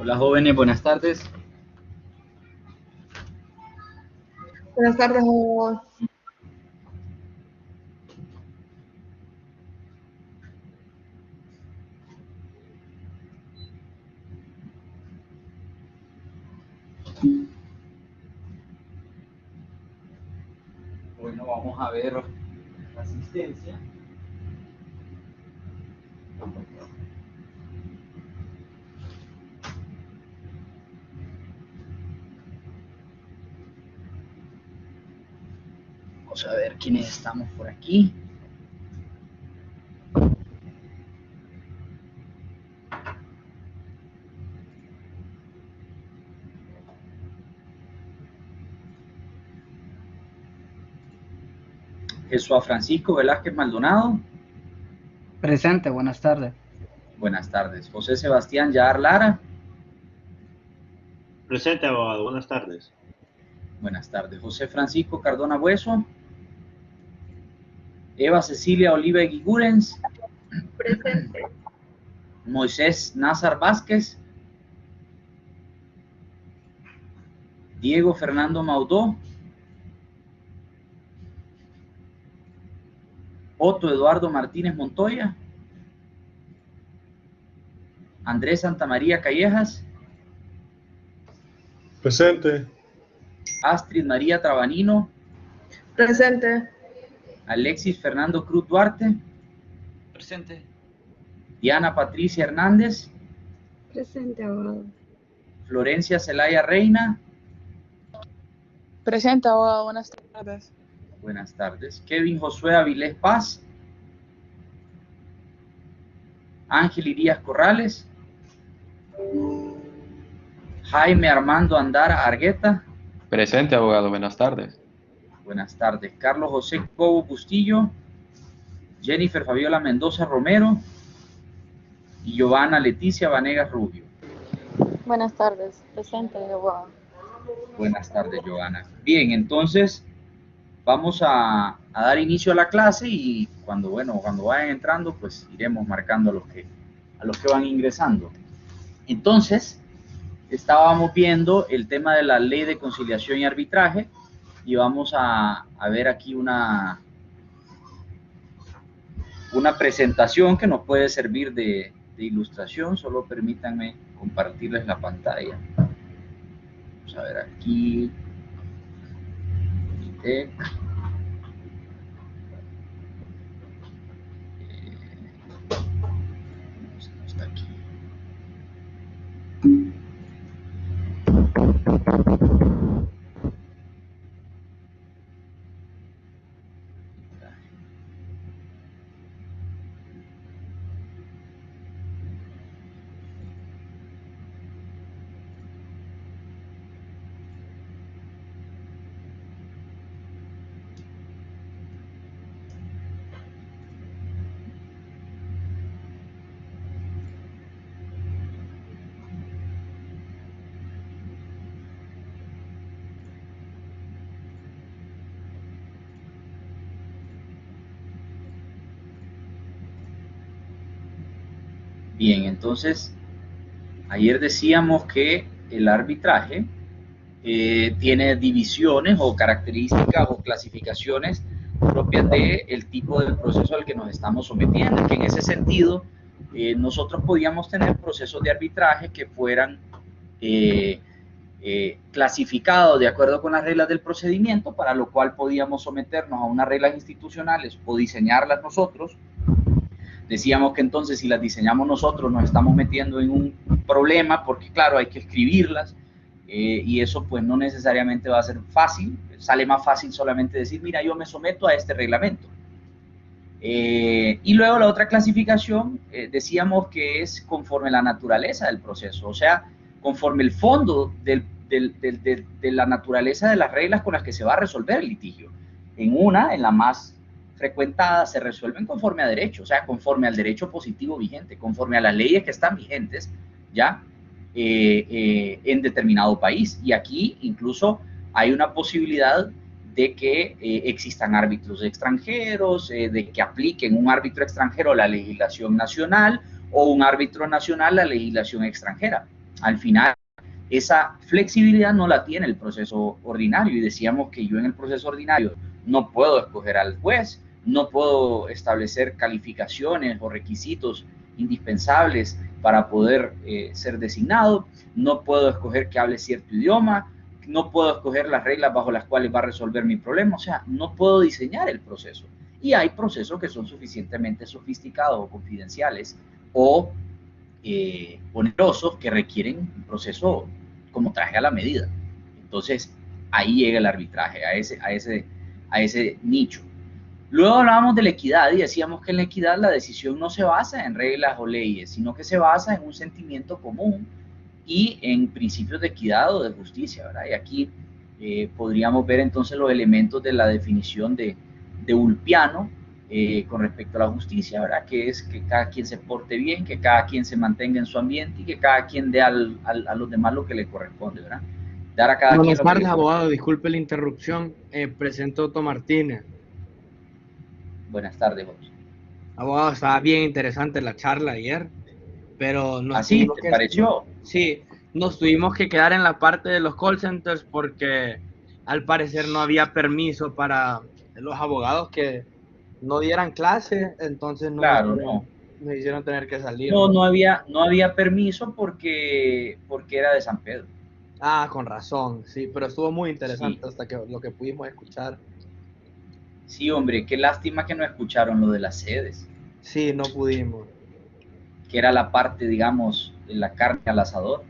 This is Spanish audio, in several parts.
Hola jóvenes, buenas tardes. Buenas tardes, Hugo. Bueno, vamos a ver la asistencia. Vamos a ver quiénes estamos por aquí. Jesús Francisco Velázquez Maldonado. Presente, buenas tardes. Buenas tardes. José Sebastián Yar Lara. Presente, abogado. Buenas tardes. Buenas tardes. José Francisco Cardona Bueso. Eva Cecilia Oliva Guigurens. Presente. Moisés Nazar Vázquez. Diego Fernando Maudó. Otto Eduardo Martínez Montoya. Andrés Santamaría Callejas. Presente. Astrid María Trabanino. Presente. Alexis Fernando Cruz Duarte. Presente. Diana Patricia Hernández. Presente, abogado. Florencia Celaya Reina. Presente, abogado. Buenas tardes. Buenas tardes. Kevin Josué Avilés Paz. Ángel Irías Corrales. Jaime Armando Andara Argueta. Presente, abogado. Buenas tardes. Buenas tardes. Carlos José Cobo Bustillo. Jennifer Fabiola Mendoza Romero. Y Giovanna Leticia Vanegas Rubio. Buenas tardes. Presente, abogado. Buenas tardes, Giovanna. Bien, entonces vamos a dar inicio a la clase y cuando vayan entrando, pues iremos marcando a los que van ingresando. Entonces, estábamos viendo el tema de la ley de conciliación y arbitraje y vamos a ver aquí una presentación que nos puede servir de ilustración. Solo permítanme compartirles la pantalla. Vamos a ver aquí. No está aquí. Bien, entonces, ayer decíamos que el arbitraje tiene divisiones o características o clasificaciones propias del tipo de proceso al que nos estamos sometiendo, que en ese sentido nosotros podíamos tener procesos de arbitraje que fueran clasificados de acuerdo con las reglas del procedimiento, para lo cual podíamos someternos a unas reglas institucionales o diseñarlas nosotros. Decíamos que entonces si las diseñamos nosotros nos estamos metiendo en un problema porque claro, hay que escribirlas y eso pues no necesariamente va a ser fácil. Sale más fácil solamente decir, mira, yo me someto a este reglamento. Y luego la otra clasificación decíamos que es conforme la naturaleza del proceso, o sea, conforme el fondo de la naturaleza de las reglas con las que se va a resolver el litigio. En la más frecuentada, se resuelven conforme a derecho, o sea, conforme al derecho positivo vigente, conforme a las leyes que están vigentes ya en determinado país. Y aquí incluso hay una posibilidad de que existan árbitros extranjeros, de que apliquen un árbitro extranjero la legislación nacional o un árbitro nacional la legislación extranjera. Al final, esa flexibilidad no la tiene el proceso ordinario, y decíamos que yo en el proceso ordinario no puedo escoger al juez, no puedo establecer calificaciones o requisitos indispensables para poder ser designado, no puedo escoger que hable cierto idioma, no puedo escoger las reglas bajo las cuales va a resolver mi problema, o sea, no puedo diseñar el proceso. Y hay procesos que son suficientemente sofisticados o confidenciales o onerosos que requieren un proceso como traje a la medida. Entonces, ahí llega el arbitraje, a ese nicho. Luego hablábamos de la equidad y decíamos que en la equidad la decisión no se basa en reglas o leyes, sino que se basa en un sentimiento común y en principios de equidad o de justicia, ¿verdad? Y aquí podríamos ver entonces los elementos de la definición de Ulpiano con respecto a la justicia, ¿verdad? Que es que cada quien se porte bien, que cada quien se mantenga en su ambiente y que cada quien dé a los demás lo que le corresponde, ¿verdad? Dar a cada Buenas quien tardes, abogado. Disculpe la interrupción. Presento a Otto Martínez. Buenas tardes, José. Abogado, estaba bien interesante la charla ayer, pero nos ¿Así te pareció? Sí, nos tuvimos que quedar en la parte de los call centers porque al parecer no había permiso para los abogados que no dieran clase, entonces Claro, nos hicieron tener que salir. No había permiso porque era de San Pedro. Ah, con razón, sí, pero estuvo muy interesante Sí. hasta que lo que pudimos escuchar. Sí, hombre, qué lástima que no escucharon lo de las sedes, Sí, no pudimos. que era la parte, digamos, de la carne al asador.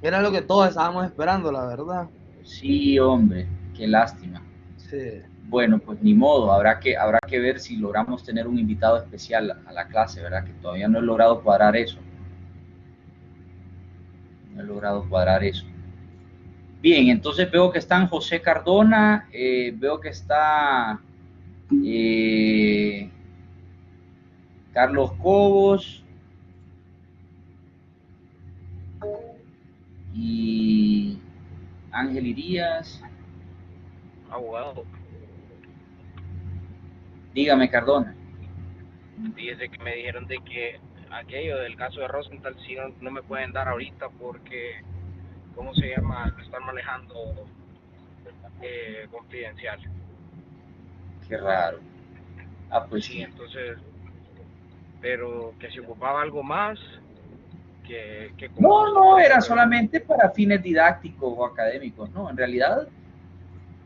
Era lo que todos estábamos esperando, la verdad. Sí, hombre, qué lástima. Sí. Bueno, pues ni modo, habrá que ver si logramos tener un invitado especial a la clase, ¿verdad? Que todavía no he logrado cuadrar eso. Bien, entonces veo que están José Cardona, veo que está Carlos Cobos y Ángel Irías. Abogado, Dígame, Cardona. fíjese que me dijeron de que aquello del caso de Rosenthal sí no me pueden dar ahorita porque, ¿cómo se llama? Lo están manejando confidencial. Qué raro. Ah, pues Sí, sí. entonces, pero que se ocupaba algo más, que No, era solamente para fines didácticos o académicos, ¿no? En realidad,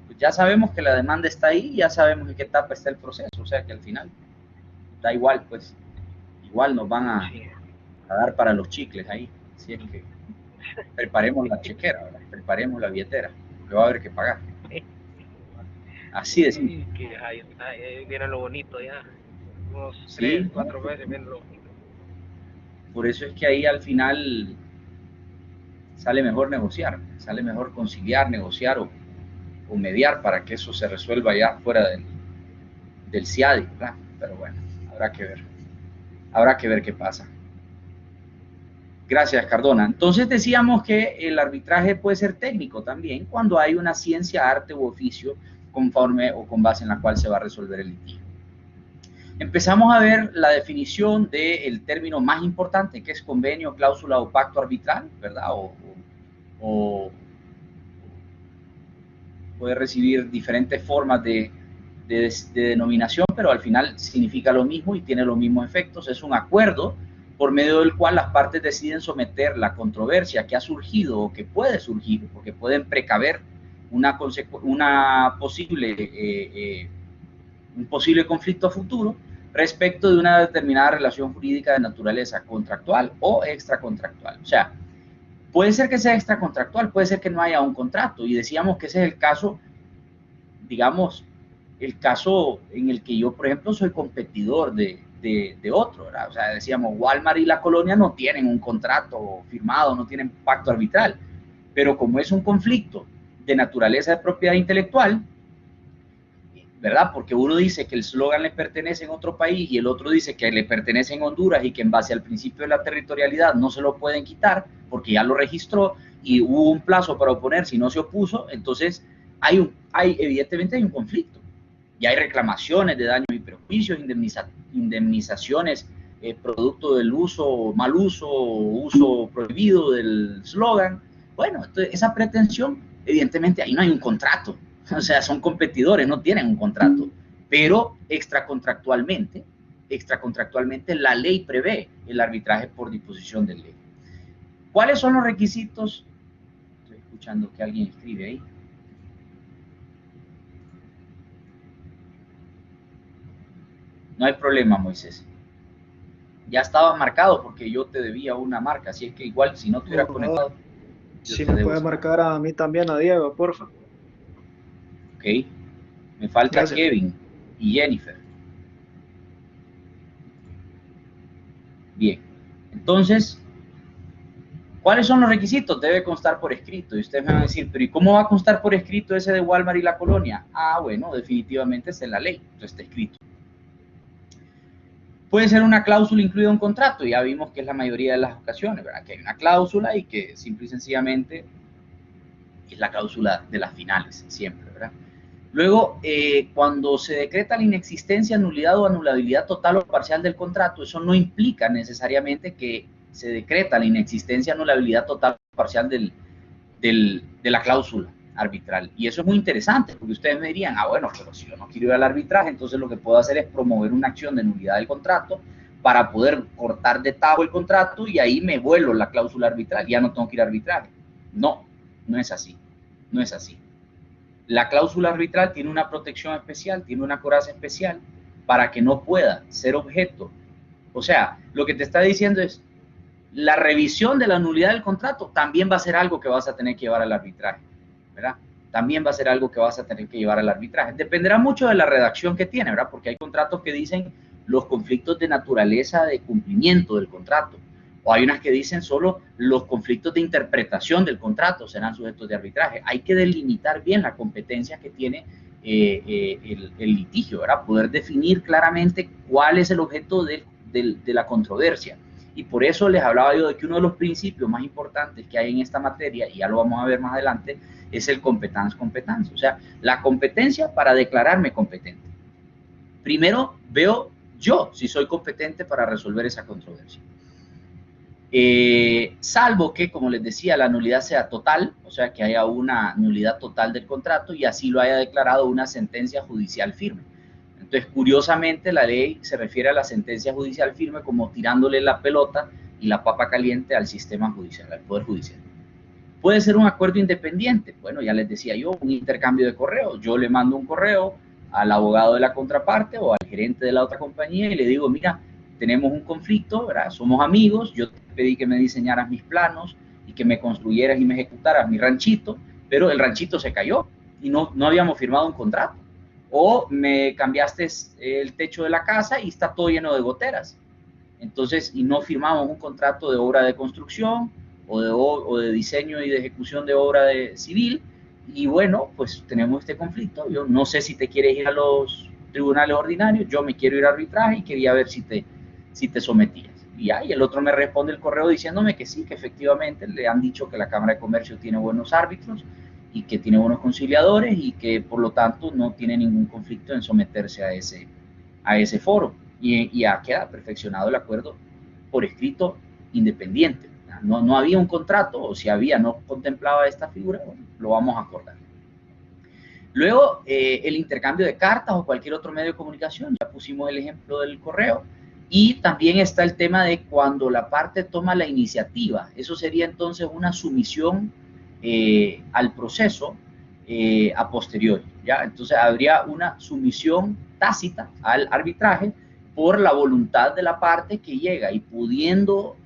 pues ya sabemos que la demanda está ahí, ya sabemos en qué etapa está el proceso, o sea que al final da igual, pues, igual nos van a dar para los chicles ahí, así es que preparemos la chequera, ¿verdad? Preparemos la billetera, que va a haber que pagar. Así de simple. Que ahí viene lo bonito ya, unos Sí, 3, 4 veces viene lo bonito. por eso es que ahí al final sale mejor negociar, sale mejor conciliar, negociar o mediar para que eso se resuelva ya fuera del CIADI, ¿verdad? Pero bueno, habrá que ver qué pasa. Gracias, Cardona. Entonces decíamos que el arbitraje puede ser técnico también cuando hay una ciencia, arte u oficio conforme o con base en la cual se va a resolver el litigio. Empezamos a ver la definición del término más importante, que es convenio, cláusula o pacto arbitral, ¿verdad? O puede recibir diferentes formas de denominación, pero al final significa lo mismo y tiene los mismos efectos. Es un acuerdo por medio del cual las partes deciden someter la controversia que ha surgido o que puede surgir, porque pueden precaver un posible conflicto futuro respecto de una determinada relación jurídica de naturaleza contractual o extracontractual. O sea, puede ser que sea extracontractual, puede ser que no haya un contrato, y decíamos que ese es el caso, digamos, el caso en el que yo, por ejemplo, soy competidor de otro, ¿verdad? O sea, decíamos, Walmart y la Colonia no tienen un contrato firmado, no tienen pacto arbitral, pero como es un conflicto de naturaleza de propiedad intelectual, ¿verdad? Porque uno dice que el slogan le pertenece en otro país y el otro dice que le pertenece en Honduras y que en base al principio de la territorialidad no se lo pueden quitar porque ya lo registró y hubo un plazo para oponerse y no se opuso, entonces evidentemente hay un conflicto y hay reclamaciones de daños y perjuicios, indemnizaciones producto del uso, mal uso o uso prohibido del eslogan. Bueno, entonces esa pretensión, evidentemente ahí no hay un contrato, o sea, son competidores, no tienen un contrato, pero extracontractualmente la ley prevé el arbitraje por disposición de ley. ¿Cuáles son los requisitos? Estoy escuchando que alguien escribe ahí. No hay problema, Moisés. Ya estaba marcado porque yo te debía una marca, así es que igual si no te hubieras conectado. Si me puede marcar a mí también, a Diego, porfa. Ok. Me falta Gracias. Kevin y Jennifer. Bien. Entonces, ¿cuáles son los requisitos? Debe constar por escrito. Y ustedes me van a decir, pero ¿y cómo va a constar por escrito ese de Walmart y la colonia? Ah, bueno, definitivamente es en la ley. Entonces está escrito. Puede ser una cláusula incluida en un contrato, ya vimos que es la mayoría de las ocasiones, ¿verdad? Que hay una cláusula y que simple y sencillamente es la cláusula de las finales, siempre, ¿verdad? Luego, cuando se decreta la inexistencia, nulidad o anulabilidad total o parcial del contrato, eso no implica necesariamente que se decreta la inexistencia, anulabilidad total o parcial de la cláusula arbitral. Y eso es muy interesante, porque ustedes me dirían, ah, bueno, pero si yo no quiero ir al arbitraje, entonces lo que puedo hacer es promover una acción de nulidad del contrato para poder cortar de tajo el contrato y ahí me vuelo la cláusula arbitral, ya no tengo que ir al arbitraje. No, no es así, no es así. La cláusula arbitral tiene una protección especial, tiene una coraza especial para que no pueda ser objeto. O sea, lo que te está diciendo es, la revisión de la nulidad del contrato también va a ser algo que vas a tener que llevar al arbitraje, ¿verdad? También va a ser algo que vas a tener que llevar al arbitraje. Dependerá mucho de la redacción que tiene, ¿verdad? Porque hay contratos que dicen los conflictos de naturaleza de cumplimiento del contrato, o hay unas que dicen solo los conflictos de interpretación del contrato serán sujetos de arbitraje. Hay que delimitar bien la competencia que tiene el litigio, ¿verdad? Poder definir claramente cuál es el objeto de la controversia. Y por eso les hablaba yo de que uno de los principios más importantes que hay en esta materia, y ya lo vamos a ver más adelante, es el competence competence, o sea, la competencia para declararme competente. Primero veo yo si soy competente para resolver esa controversia. Salvo que, como les decía, la nulidad sea total, o sea, que haya una nulidad total del contrato y así lo haya declarado una sentencia judicial firme. Entonces, curiosamente, la ley se refiere a la sentencia judicial firme como tirándole la pelota y la papa caliente al sistema judicial, al Poder Judicial. Puede ser un acuerdo independiente. Bueno, ya les decía yo, un intercambio de correos. Yo le mando un correo al abogado de la contraparte o al gerente de la otra compañía y le digo, mira, tenemos un conflicto, ¿verdad? Somos amigos, yo te pedí que me diseñaras mis planos y que me construyeras y me ejecutaras mi ranchito, pero el ranchito se cayó y no habíamos firmado un contrato. O me cambiaste el techo de la casa y está todo lleno de goteras. Entonces, y no firmamos un contrato de obra de construcción o de diseño y de ejecución de obra civil. Y bueno, pues tenemos este conflicto. Yo no sé si te quieres ir a los tribunales ordinarios, yo me quiero ir a arbitraje y quería ver si te sometías. Y ahí el otro me responde el correo diciéndome que sí, que efectivamente le han dicho que la Cámara de Comercio tiene buenos árbitros y que tiene buenos conciliadores y que por lo tanto no tiene ningún conflicto en someterse a ese foro. Y ya queda perfeccionado el acuerdo por escrito independiente. No había un contrato, o si había, no contemplaba esta figura, bueno, lo vamos a acordar. Luego, el intercambio de cartas o cualquier otro medio de comunicación, ya pusimos el ejemplo del correo, y también está el tema de cuando la parte toma la iniciativa. Eso sería entonces una sumisión al proceso a posteriori, ¿ya? Entonces habría una sumisión tácita al arbitraje por la voluntad de la parte que llega y pudiendo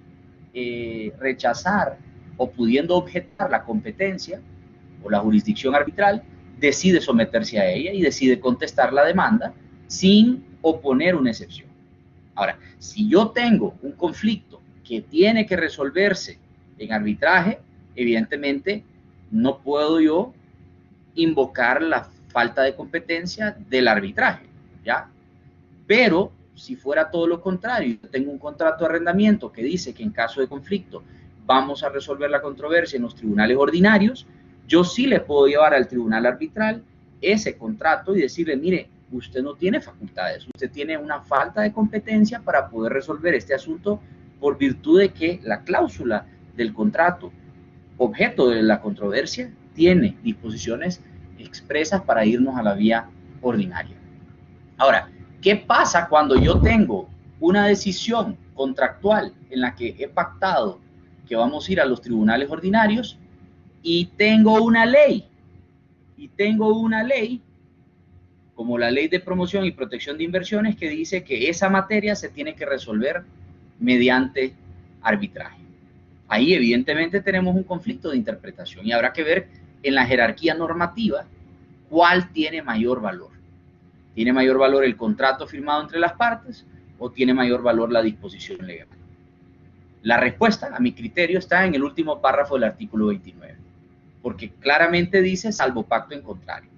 rechazar o pudiendo objetar la competencia o la jurisdicción arbitral, decide someterse a ella y decide contestar la demanda sin oponer una excepción. Ahora, si yo tengo un conflicto que tiene que resolverse en arbitraje, evidentemente no puedo yo invocar la falta de competencia del arbitraje, ¿ya? Pero si fuera todo lo contrario, yo tengo un contrato de arrendamiento que dice que en caso de conflicto vamos a resolver la controversia en los tribunales ordinarios, yo sí le puedo llevar al tribunal arbitral ese contrato y decirle, mire, usted no tiene facultades, usted tiene una falta de competencia para poder resolver este asunto por virtud de que la cláusula del contrato, objeto de la controversia, tiene disposiciones expresas para irnos a la vía ordinaria. Ahora, ¿qué pasa cuando yo tengo una decisión contractual en la que he pactado que vamos a ir a los tribunales ordinarios y tengo una ley? Como la Ley de Promoción y Protección de Inversiones, que dice que esa materia se tiene que resolver mediante arbitraje. Ahí evidentemente tenemos un conflicto de interpretación y habrá que ver en la jerarquía normativa cuál tiene mayor valor. ¿Tiene mayor valor el contrato firmado entre las partes o tiene mayor valor la disposición legal? La respuesta, a mi criterio, está en el último párrafo del artículo 29, porque claramente dice salvo pacto en contrario.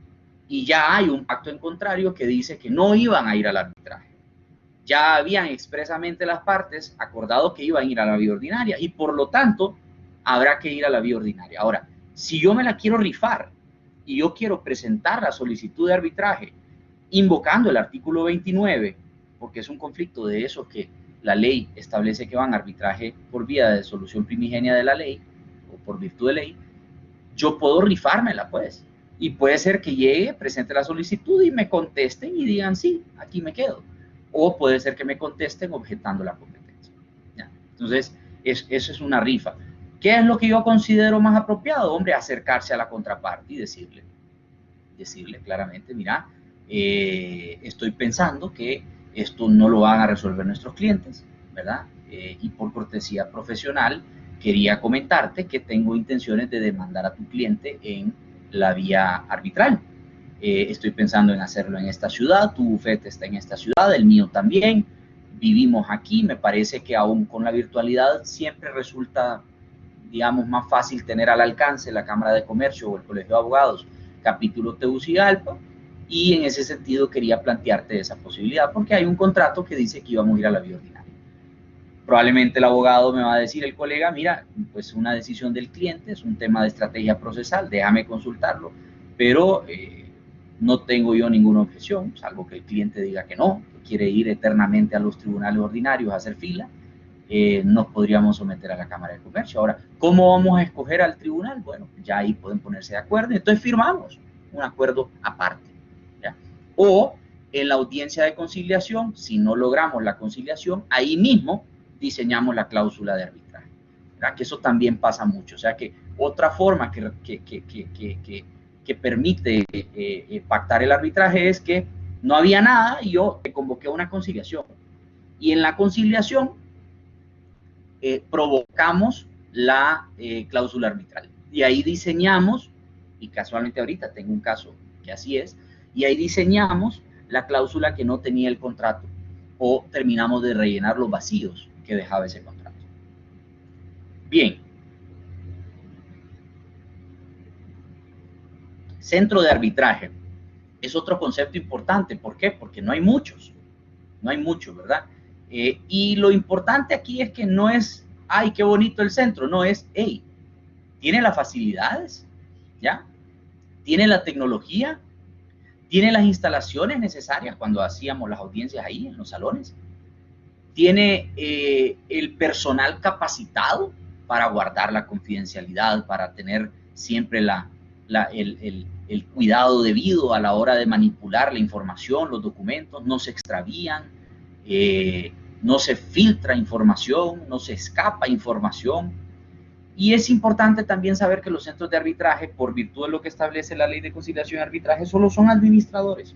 Y ya hay un pacto en contrario que dice que no iban a ir al arbitraje. Ya habían expresamente las partes acordado que iban a ir a la vía ordinaria y por lo tanto habrá que ir a la vía ordinaria. Ahora, si yo me la quiero rifar y yo quiero presentar la solicitud de arbitraje invocando el artículo 29, porque es un conflicto de esos que la ley establece que van a arbitraje por vía de solución primigenia de la ley o por virtud de ley, yo puedo rifármela pues. Y puede ser que llegue, presente la solicitud y me contesten y digan sí, aquí me quedo. O puede ser que me contesten objetando la competencia. ¿Ya? Entonces, eso es una rifa. ¿Qué es lo que yo considero más apropiado? Hombre, acercarse a la contraparte y decirle claramente, mira, estoy pensando que esto no lo van a resolver nuestros clientes, ¿verdad? Y por cortesía profesional, quería comentarte que tengo intenciones de demandar a tu cliente en la vía arbitral. Estoy pensando en hacerlo en esta ciudad, tu bufete está en esta ciudad, el mío también, vivimos aquí, me parece que aún con la virtualidad siempre resulta, digamos, más fácil tener al alcance la Cámara de Comercio o el Colegio de Abogados, capítulo Tegucigalpa, y en ese sentido quería plantearte esa posibilidad, porque hay un contrato que dice que íbamos a ir a la vía ordinaria. Probablemente el abogado me va a decir, el colega, mira, pues una decisión del cliente, es un tema de estrategia procesal, déjame consultarlo, pero no tengo yo ninguna objeción, salvo que el cliente diga que no, que quiere ir eternamente a los tribunales ordinarios a hacer fila, nos podríamos someter a la Cámara de Comercio. Ahora, ¿cómo vamos a escoger al tribunal? Bueno, ya ahí pueden ponerse de acuerdo, entonces firmamos un acuerdo aparte, ¿ya? O en la audiencia de conciliación, si no logramos la conciliación, ahí mismo diseñamos la cláusula de arbitraje, ¿verdad? Que eso también pasa mucho, o sea que otra forma que permite pactar el arbitraje es que no había nada y yo te convoqué a una conciliación y en la conciliación provocamos la cláusula arbitral y ahí diseñamos, y casualmente ahorita tengo un caso que así es, y ahí diseñamos la cláusula que no tenía el contrato o terminamos de rellenar los vacíos que dejaba ese contrato. Bien. Centro de arbitraje es otro concepto importante. ¿Por qué? Porque no hay muchos, ¿verdad? Y lo importante aquí es que no es, ay, qué bonito el centro, no es, hey, ¿tiene las facilidades? ¿Ya? ¿Tiene la tecnología? ¿Tiene las instalaciones necesarias cuando hacíamos las audiencias ahí en los salones? ¿Tiene el personal capacitado para guardar la confidencialidad, para tener siempre el cuidado debido a la hora de manipular la información, los documentos? No se extravían, no se filtra información, no se escapa información. Y es importante también saber que los centros de arbitraje, por virtud de lo que establece la Ley de Conciliación y Arbitraje, solo son administradores.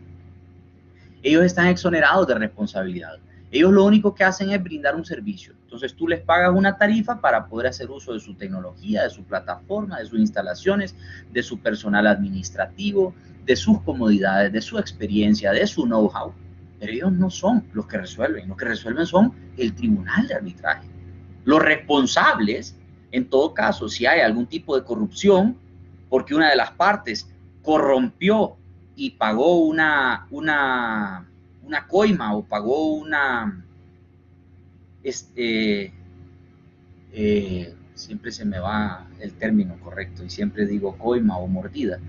Ellos están exonerados de responsabilidad. Ellos lo único que hacen es brindar un servicio. Entonces tú les pagas una tarifa para poder hacer uso de su tecnología, de su plataforma, de sus instalaciones, de su personal administrativo, de sus comodidades, de su experiencia, de su know-how. Pero ellos no son los que resuelven. Los que resuelven son el tribunal de arbitraje. Los responsables, en todo caso, si hay algún tipo de corrupción, porque una de las partes corrompió y pagó una coima o pagó una, siempre se me va el término correcto y siempre digo coima o mordida,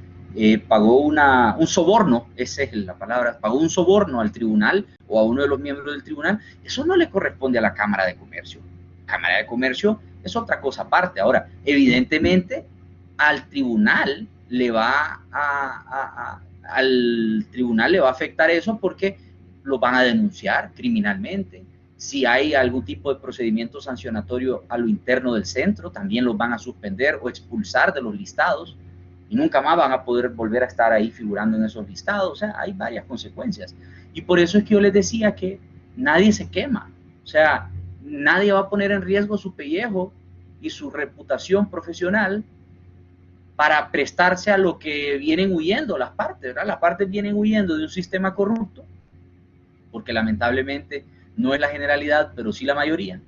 pagó un soborno, esa es la palabra, pagó un soborno al tribunal o a uno de los miembros del tribunal, eso no le corresponde a la Cámara de Comercio. Cámara de Comercio es otra cosa aparte. Ahora, evidentemente, al tribunal le va a afectar eso porque lo van a denunciar criminalmente. Si hay algún tipo de procedimiento sancionatorio a lo interno del centro, también los van a suspender o expulsar de los listados y nunca más van a poder volver a estar ahí figurando en esos listados. O sea, hay varias consecuencias. Y por eso es que yo les decía que nadie se quema. O sea, nadie va a poner en riesgo su pellejo y su reputación profesional para prestarse a lo que vienen huyendo las partes, ¿verdad? Las partes vienen huyendo de un sistema corrupto, porque lamentablemente no es la generalidad, pero sí la mayoría.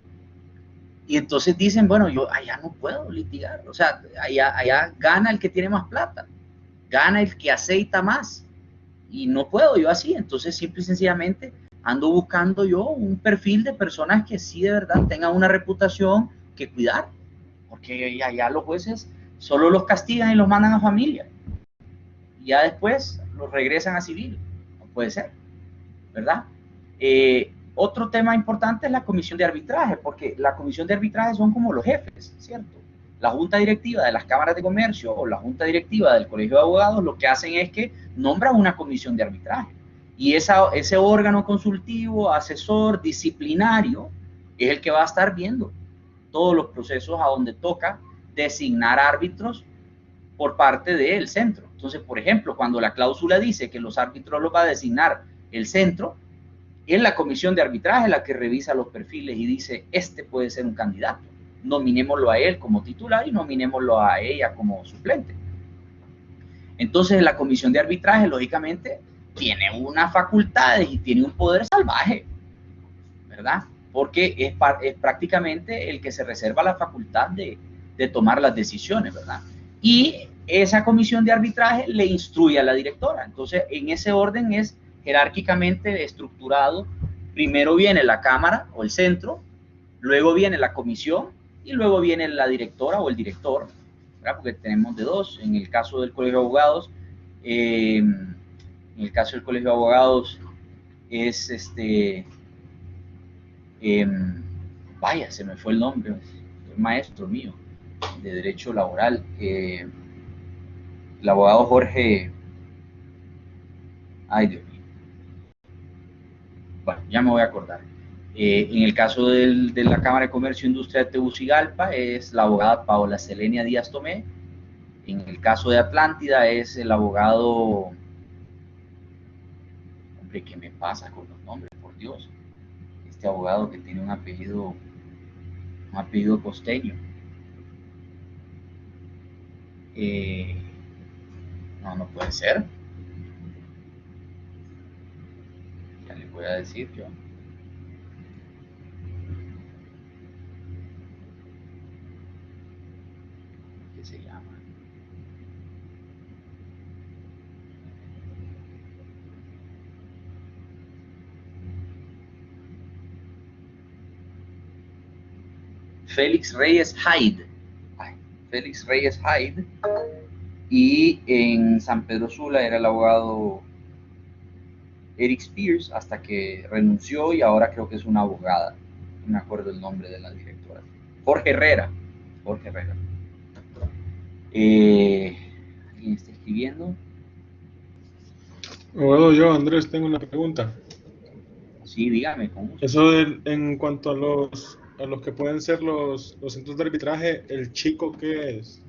Y entonces dicen, bueno, yo allá no puedo litigar, o sea, allá gana el que tiene más plata, gana el que aceita más, y no puedo yo así. Entonces simple y sencillamente ando buscando yo un perfil de personas que sí de verdad tengan una reputación que cuidar, porque allá los jueces solo los castigan y los mandan a familia, y ya después los regresan a civil. No puede ser, ¿verdad? Otro tema importante es la comisión de arbitraje, porque la comisión de arbitraje son como los jefes, ¿cierto? La junta directiva de las cámaras de comercio o la junta directiva del colegio de abogados lo que hacen es que nombran una comisión de arbitraje, y ese órgano consultivo, asesor, disciplinario, es el que va a estar viendo todos los procesos a donde toca designar árbitros por parte del centro. Entonces, por ejemplo, cuando la cláusula dice que los árbitros los va a designar el centro, es la comisión de arbitraje la que revisa los perfiles y dice, este puede ser un candidato, nominémoslo a él como titular y nominémoslo a ella como suplente. Entonces, la comisión de arbitraje, lógicamente, tiene unas facultades y tiene un poder salvaje, ¿verdad? Porque es prácticamente el que se reserva la facultad de tomar las decisiones, ¿verdad? Y esa comisión de arbitraje le instruye a la directora. Entonces, en ese orden es jerárquicamente estructurado. Primero viene la cámara o el centro, luego viene la comisión y luego viene la directora o el director, ¿verdad? Porque tenemos de dos. En el caso del colegio de abogados, es vaya, se me fue el nombre, el maestro mío de Derecho Laboral, el abogado Jorge, ay Dios mío, bueno, ya me voy a acordar. En el caso de la Cámara de Comercio e Industria de Tegucigalpa es la abogada Paola Selenia Díaz Tomé. En el caso de Atlántida es el abogado, hombre, ¿qué me pasa con los nombres? Por Dios, este abogado que tiene un apellido costeño. No puede ser. Ya les voy a decir yo. ¿Qué se llama? Félix Reyes Hyde. Félix Reyes Hyde. Y en San Pedro Sula era el abogado Eric Spears, hasta que renunció y ahora creo que es una abogada. No me acuerdo el nombre de la directora. Jorge Herrera. ¿Alguien está escribiendo? Abogado, yo, Andrés, tengo una pregunta. Sí, dígame. ¿Cómo? Eso en cuanto a los que pueden ser los centros de arbitraje, ¿el chico qué es?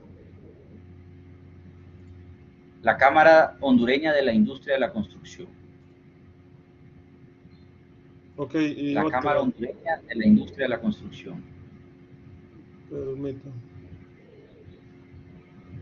La Cámara Hondureña de la Industria de la Construcción. Ok, y la Cámara Hondureña de la Industria de la Construcción. Permítame.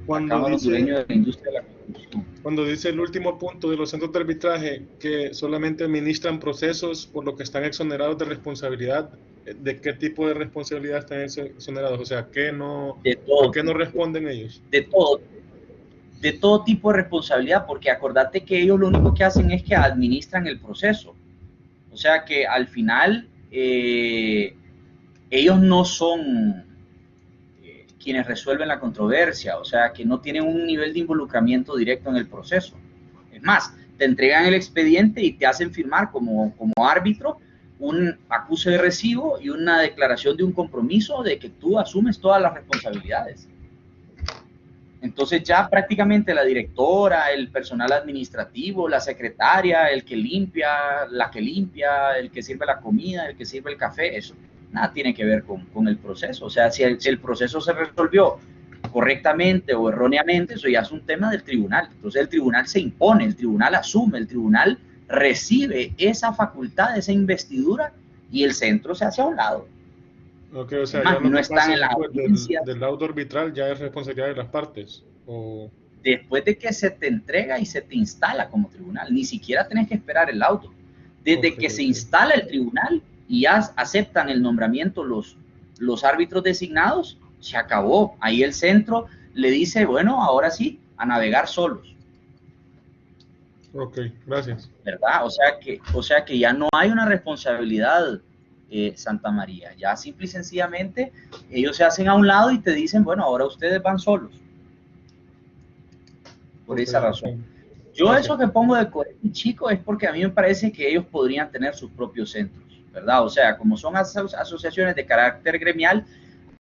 La Cámara Hondureña de la Industria de la Construcción. Cuando dice el último punto de los centros de arbitraje que solamente administran procesos por lo que están exonerados de responsabilidad, ¿de qué tipo de responsabilidad están exonerados? O sea, ¿qué no, ¿a qué no responden ellos? De todo tipo de responsabilidad, porque acordate que ellos lo único que hacen es que administran el proceso. O sea que al final ellos no son quienes resuelven la controversia, o sea, que no tienen un nivel de involucramiento directo en el proceso. Es más, te entregan el expediente y te hacen firmar como árbitro un acuse de recibo y una declaración de un compromiso de que tú asumes todas las responsabilidades. Entonces ya prácticamente la directora, el personal administrativo, la secretaria, el que limpia, la que limpia, el que sirve la comida, el que sirve el café, eso nada tiene que ver con el proceso. O sea, si el proceso se resolvió correctamente o erróneamente, eso ya es un tema del tribunal. Entonces el tribunal se impone, el tribunal asume, el tribunal recibe esa facultad, esa investidura, y el centro se hace a un lado. Ok, o sea, Además, ya no están en la audiencia. del laudo arbitral ya es responsabilidad de las partes. O... Después de que se te entrega y se te instala como tribunal, ni siquiera tenés que esperar el laudo. Desde que se instala el tribunal y ya aceptan el nombramiento los árbitros designados, se acabó. Ahí el centro le dice, bueno, ahora sí, a navegar solos. Ok, gracias. ¿Verdad? O sea que ya no hay una responsabilidad, Santa María. Ya simple y sencillamente ellos se hacen a un lado y te dicen, bueno, ahora ustedes van solos. Por esa razón. Yo eso que pongo de colegio chico es porque a mí me parece que ellos podrían tener sus propios centros, ¿verdad? O sea, como son asociaciones de carácter gremial,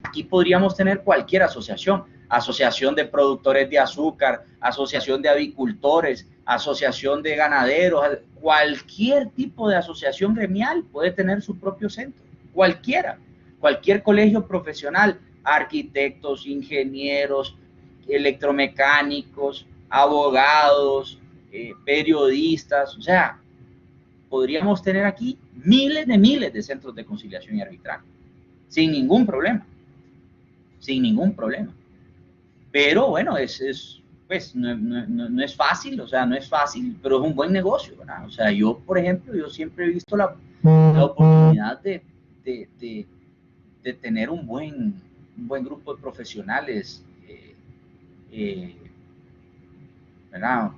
aquí podríamos tener cualquier asociación. Asociación de productores de azúcar, asociación de avicultores, asociación de ganaderos, cualquier tipo de asociación gremial puede tener su propio centro, cualquiera, cualquier colegio profesional, arquitectos, ingenieros, electromecánicos, abogados, periodistas, o sea, podríamos tener aquí miles de centros de conciliación y arbitraje, sin ningún problema, sin ningún problema. Pero bueno, pues no es fácil, o sea, no es fácil, pero es un buen negocio, ¿verdad? O sea, yo, por ejemplo, yo siempre he visto la oportunidad de tener un buen grupo de profesionales, ¿verdad?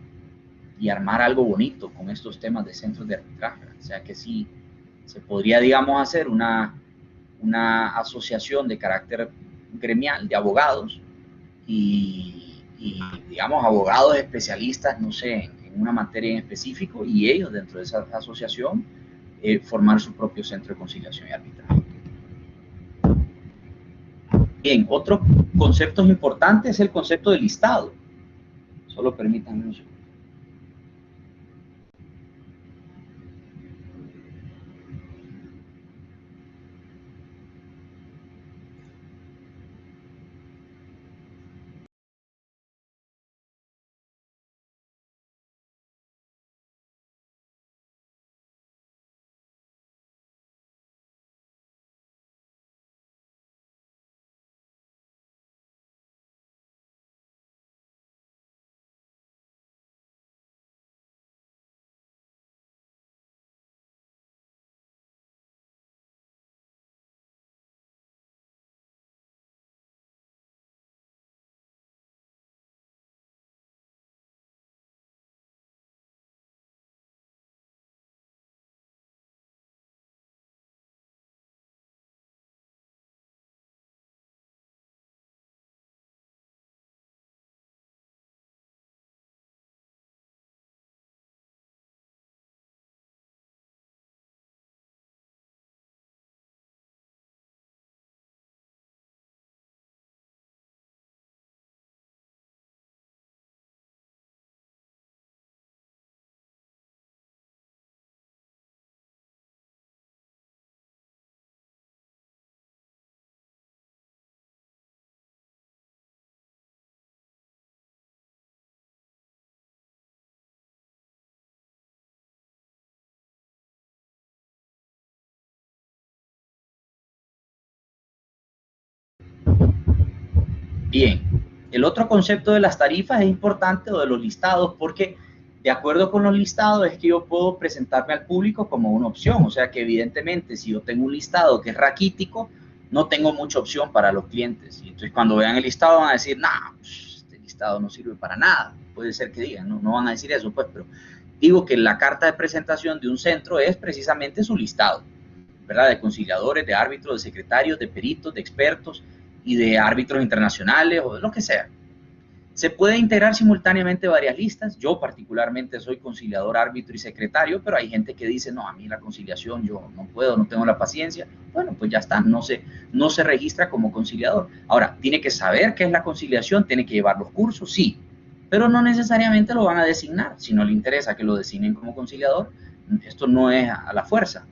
Y armar algo bonito con estos temas de centros de arbitraje. O sea, que sí, se podría, digamos, hacer una asociación de carácter gremial de abogados, y digamos, abogados especialistas, no sé, en una materia en específico, y ellos dentro de esa asociación formar su propio centro de conciliación y arbitraje. Bien, otro concepto importante es el concepto de listado. Solo permítanme un segundo. Bien, el otro concepto de las tarifas es importante, o de los listados, porque de acuerdo con los listados es que yo puedo presentarme al público como una opción. O sea que evidentemente si yo tengo un listado que es raquítico, no tengo mucha opción para los clientes. Y entonces cuando vean el listado van a decir, nah, este listado no sirve para nada. Puede ser que digan, no van a decir eso, pues, pero digo que la carta de presentación de un centro es precisamente su listado, ¿verdad? De conciliadores, de árbitros, de secretarios, de peritos, de expertos y de árbitros internacionales o de lo que sea. Se puede integrar simultáneamente varias listas. Yo particularmente soy conciliador, árbitro y secretario, pero hay gente que dice, no, a mí la conciliación yo no puedo, no tengo la paciencia. Bueno, pues ya está, no se registra como conciliador. Ahora, tiene que saber qué es la conciliación, tiene que llevar los cursos, sí, pero no necesariamente lo van a designar. Si no le interesa que lo designen como conciliador, esto no es a la fuerza.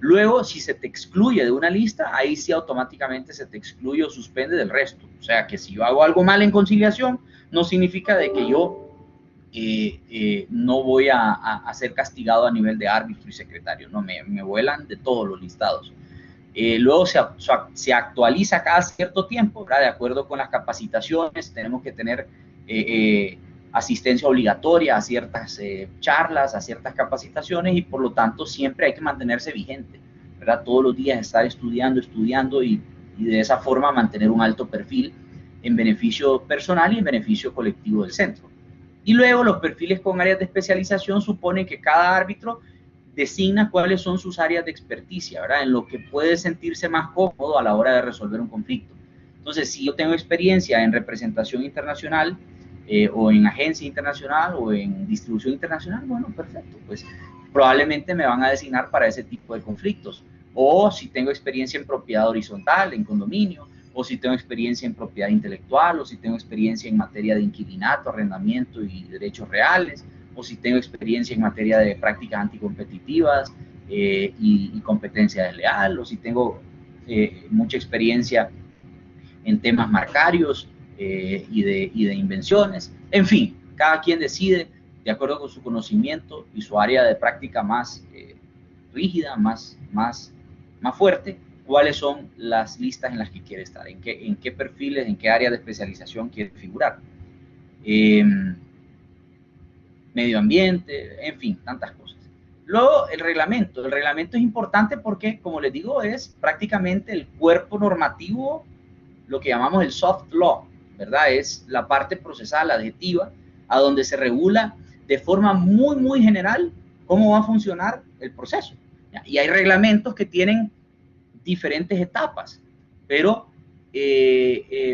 Luego, si se te excluye de una lista, ahí sí automáticamente se te excluye o suspende del resto. O sea, que si yo hago algo mal en conciliación, no significa de que yo no voy a ser castigado a nivel de árbitro y secretario. No, me vuelan de todos los listados. Luego se actualiza cada cierto tiempo, ¿verdad? De acuerdo con las capacitaciones, tenemos que tener asistencia obligatoria a ciertas charlas, a ciertas capacitaciones, y por lo tanto siempre hay que mantenerse vigente, ¿verdad? Todos los días estar estudiando y de esa forma mantener un alto perfil en beneficio personal y en beneficio colectivo del centro. Y luego los perfiles con áreas de especialización suponen que cada árbitro designa cuáles son sus áreas de experticia, ¿verdad? En lo que puede sentirse más cómodo a la hora de resolver un conflicto. Entonces, si yo tengo experiencia en representación internacional, o en agencia internacional o en distribución internacional, bueno, perfecto, pues probablemente me van a designar para ese tipo de conflictos. O si tengo experiencia en propiedad horizontal, en condominio, o si tengo experiencia en propiedad intelectual, o si tengo experiencia en materia de inquilinato, arrendamiento y derechos reales, o si tengo experiencia en materia de prácticas anticompetitivas y competencia desleal, o si tengo mucha experiencia en temas marcarios, y de invenciones. En fin, cada quien decide de acuerdo con su conocimiento y su área de práctica más rígida, más fuerte, cuáles son las listas en las que quiere estar, en qué perfiles, en qué área de especialización quiere figurar. Medio ambiente, en fin, tantas cosas. Luego, el reglamento. El reglamento es importante porque, como les digo, es prácticamente el cuerpo normativo, lo que llamamos el soft law, ¿verdad? Es la parte procesal, adjetiva, a donde se regula de forma muy general cómo va a funcionar el proceso. Y hay reglamentos que tienen diferentes etapas, pero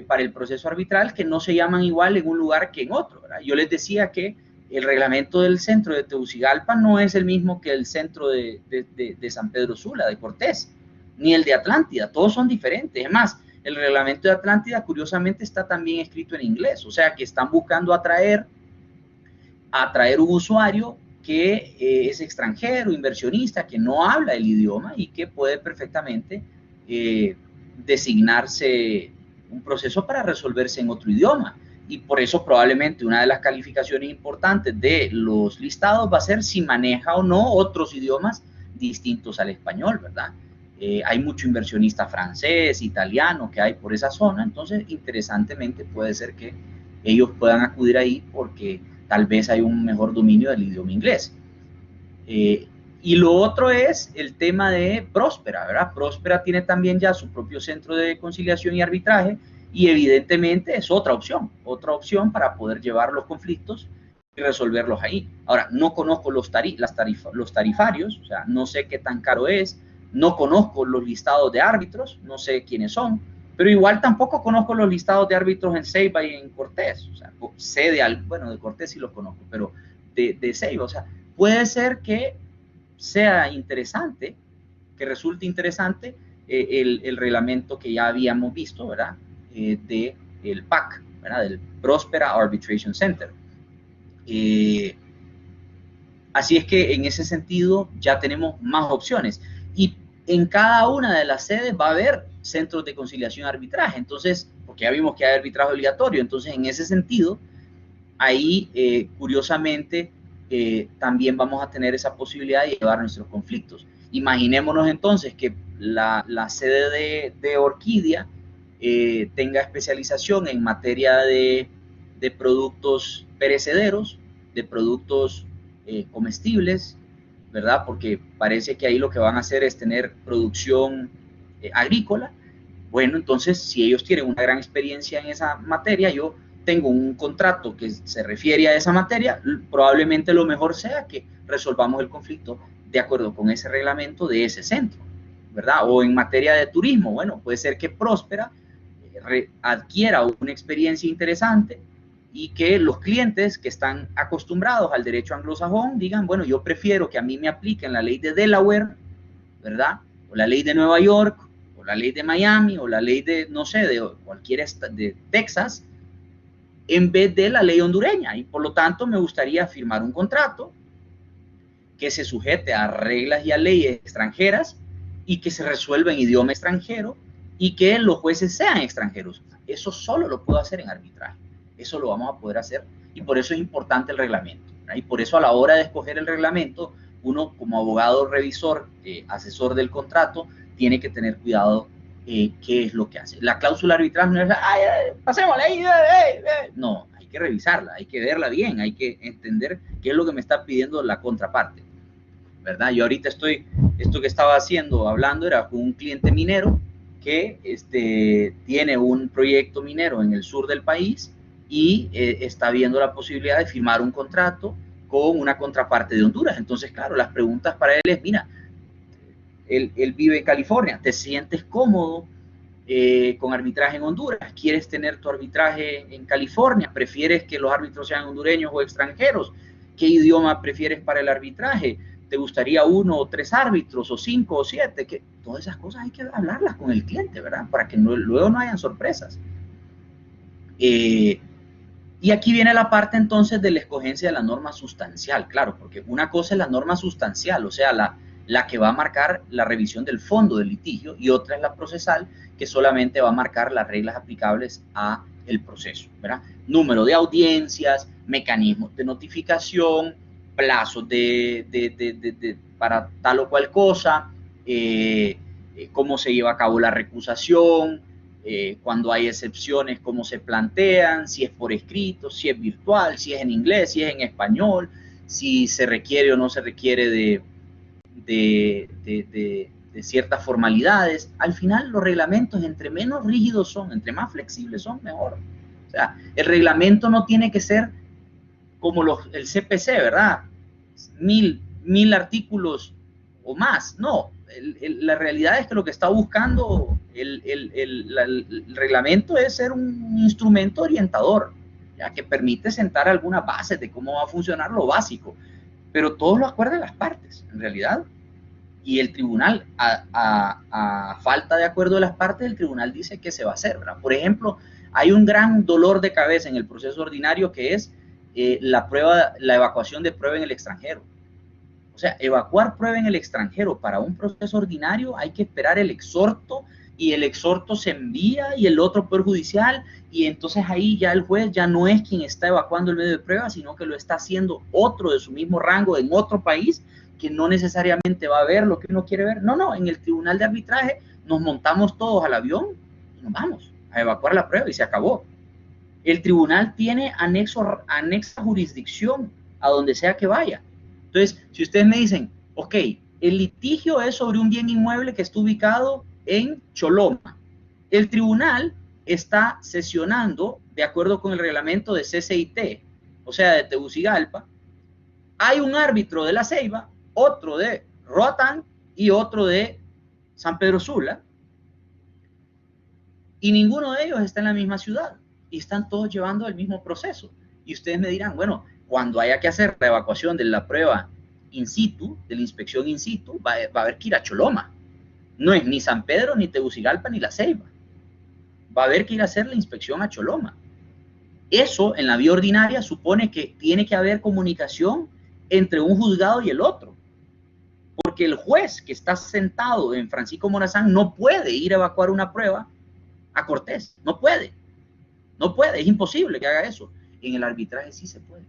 para el proceso arbitral que no se llaman igual en un lugar que en otro, ¿verdad? Yo les decía que el reglamento del centro de Tegucigalpa no es el mismo que el centro de San Pedro Sula, de Cortés, ni el de Atlántida, todos son diferentes. Es más, el reglamento de Atlántida, curiosamente, está también escrito en inglés, o sea que están buscando atraer un usuario que es extranjero, inversionista, que no habla el idioma y que puede perfectamente designarse un proceso para resolverse en otro idioma. Y por eso probablemente una de las calificaciones importantes de los listados va a ser si maneja o no otros idiomas distintos al español, ¿verdad? Hay mucho inversionista francés, italiano que hay por esa zona, entonces interesantemente puede ser que ellos puedan acudir ahí porque tal vez hay un mejor dominio del idioma inglés. Y lo otro es el tema de Próspera, ¿verdad? Próspera tiene también ya su propio centro de conciliación y arbitraje y evidentemente es otra opción para poder llevar los conflictos y resolverlos ahí. Ahora, no conozco los tarifarios, o sea, no sé qué tan caro es, no conozco los listados de árbitros, no sé quiénes son, pero igual tampoco conozco los listados de árbitros en Ceiba y en Cortés. O sea, sé de Cortés sí los conozco, pero de Ceiba, o sea, puede ser que sea interesante, que resulte interesante el reglamento que ya habíamos visto, ¿verdad? Del PAC, ¿verdad? Del Próspera Arbitration Center. Así es que en ese sentido ya tenemos más opciones. Y en cada una de las sedes va a haber centros de conciliación y arbitraje. Entonces, porque ya vimos que hay arbitraje obligatorio. Entonces, en ese sentido, ahí, curiosamente, también vamos a tener esa posibilidad de llevar nuestros conflictos. Imaginémonos entonces que la sede de Orquídea tenga especialización en materia de productos perecederos, de productos comestibles, ¿verdad? Porque parece que ahí lo que van a hacer es tener producción agrícola. Bueno, entonces, si ellos tienen una gran experiencia en esa materia, yo tengo un contrato que se refiere a esa materia, probablemente lo mejor sea que resolvamos el conflicto de acuerdo con ese reglamento de ese centro, ¿verdad? O en materia de turismo, bueno, puede ser que Próspera adquiera una experiencia interesante y que los clientes que están acostumbrados al derecho anglosajón digan, bueno, yo prefiero que a mí me apliquen la ley de Delaware, ¿verdad? O la ley de Nueva York, o la ley de Miami, o la ley de, no sé, de cualquier de Texas, en vez de la ley hondureña. Y por lo tanto me gustaría firmar un contrato que se sujete a reglas y a leyes extranjeras y que se resuelva en idioma extranjero y que los jueces sean extranjeros. Eso solo lo puedo hacer en arbitraje. Eso lo vamos a poder hacer y por eso es importante el reglamento, ¿verdad? Y por eso a la hora de escoger el reglamento, uno como abogado revisor, asesor del contrato, tiene que tener cuidado qué es lo que hace. La cláusula arbitral no es, pasemos ahí, no, hay que revisarla, hay que verla bien, hay que entender qué es lo que me está pidiendo la contraparte, ¿verdad? Yo ahorita esto que estaba hablando era con un cliente minero que tiene un proyecto minero en el sur del país y está viendo la posibilidad de firmar un contrato con una contraparte de Honduras. Entonces, claro, las preguntas para él es, mira, él vive en California, ¿te sientes cómodo con arbitraje en Honduras? ¿Quieres tener tu arbitraje en California? ¿Prefieres que los árbitros sean hondureños o extranjeros? ¿Qué idioma prefieres para el arbitraje? ¿Te gustaría 1 o 3 árbitros, o 5 o 7? Todas esas cosas hay que hablarlas con el cliente, ¿verdad? Para que luego no hayan sorpresas. Y aquí viene la parte entonces de la escogencia de la norma sustancial, claro, porque una cosa es la norma sustancial, o sea, la que va a marcar la revisión del fondo del litigio, y otra es la procesal, que solamente va a marcar las reglas aplicables a el proceso, ¿verdad? Número de audiencias, mecanismos de notificación, plazos para tal o cual cosa, cómo se lleva a cabo la recusación, cuando hay excepciones, cómo se plantean, si es por escrito, si es virtual, si es en inglés, si es en español, si se requiere o no se requiere de ciertas formalidades. Al final, los reglamentos, entre menos rígidos son, entre más flexibles son, mejor. O sea, el reglamento no tiene que ser como el CPC, ¿verdad? 1000 artículos o más. No, la realidad es que lo que está buscando el reglamento es ser un instrumento orientador, ya que permite sentar algunas bases de cómo va a funcionar lo básico, pero todo lo acuerdan las partes, en realidad. Y el tribunal, a falta de acuerdo de las partes, el tribunal dice qué se va a hacer, ¿verdad? Por ejemplo, hay un gran dolor de cabeza en el proceso ordinario que es la evacuación de prueba en el extranjero. O sea, evacuar prueba en el extranjero para un proceso ordinario hay que esperar el exhorto, y el exhorto se envía y el otro poder judicial, y entonces ahí ya el juez ya no es quien está evacuando el medio de prueba, sino que lo está haciendo otro de su mismo rango en otro país, que no necesariamente va a ver lo que uno quiere ver. No, en el tribunal de arbitraje nos montamos todos al avión y nos vamos a evacuar la prueba y se acabó. El tribunal tiene anexa jurisdicción a donde sea que vaya. Entonces, si ustedes me dicen, ok, el litigio es sobre un bien inmueble que está ubicado en Choloma, el tribunal está sesionando de acuerdo con el reglamento de CCIT, o sea, de Tegucigalpa. Hay un árbitro de La Ceiba, otro de Roatán y otro de San Pedro Sula, y ninguno de ellos está en la misma ciudad y están todos llevando el mismo proceso. Y ustedes me dirán, bueno, cuando haya que hacer la evacuación de la prueba in situ, de la inspección in situ, va a haber que ir a Choloma. No es ni San Pedro, ni Tegucigalpa, ni La Ceiba. Va a haber que ir a hacer la inspección a Choloma. Eso, en la vía ordinaria, supone que tiene que haber comunicación entre un juzgado y el otro. Porque el juez que está sentado en Francisco Morazán no puede ir a evacuar una prueba a Cortés. No puede. No puede. Es imposible que haga eso. En el arbitraje sí se puede.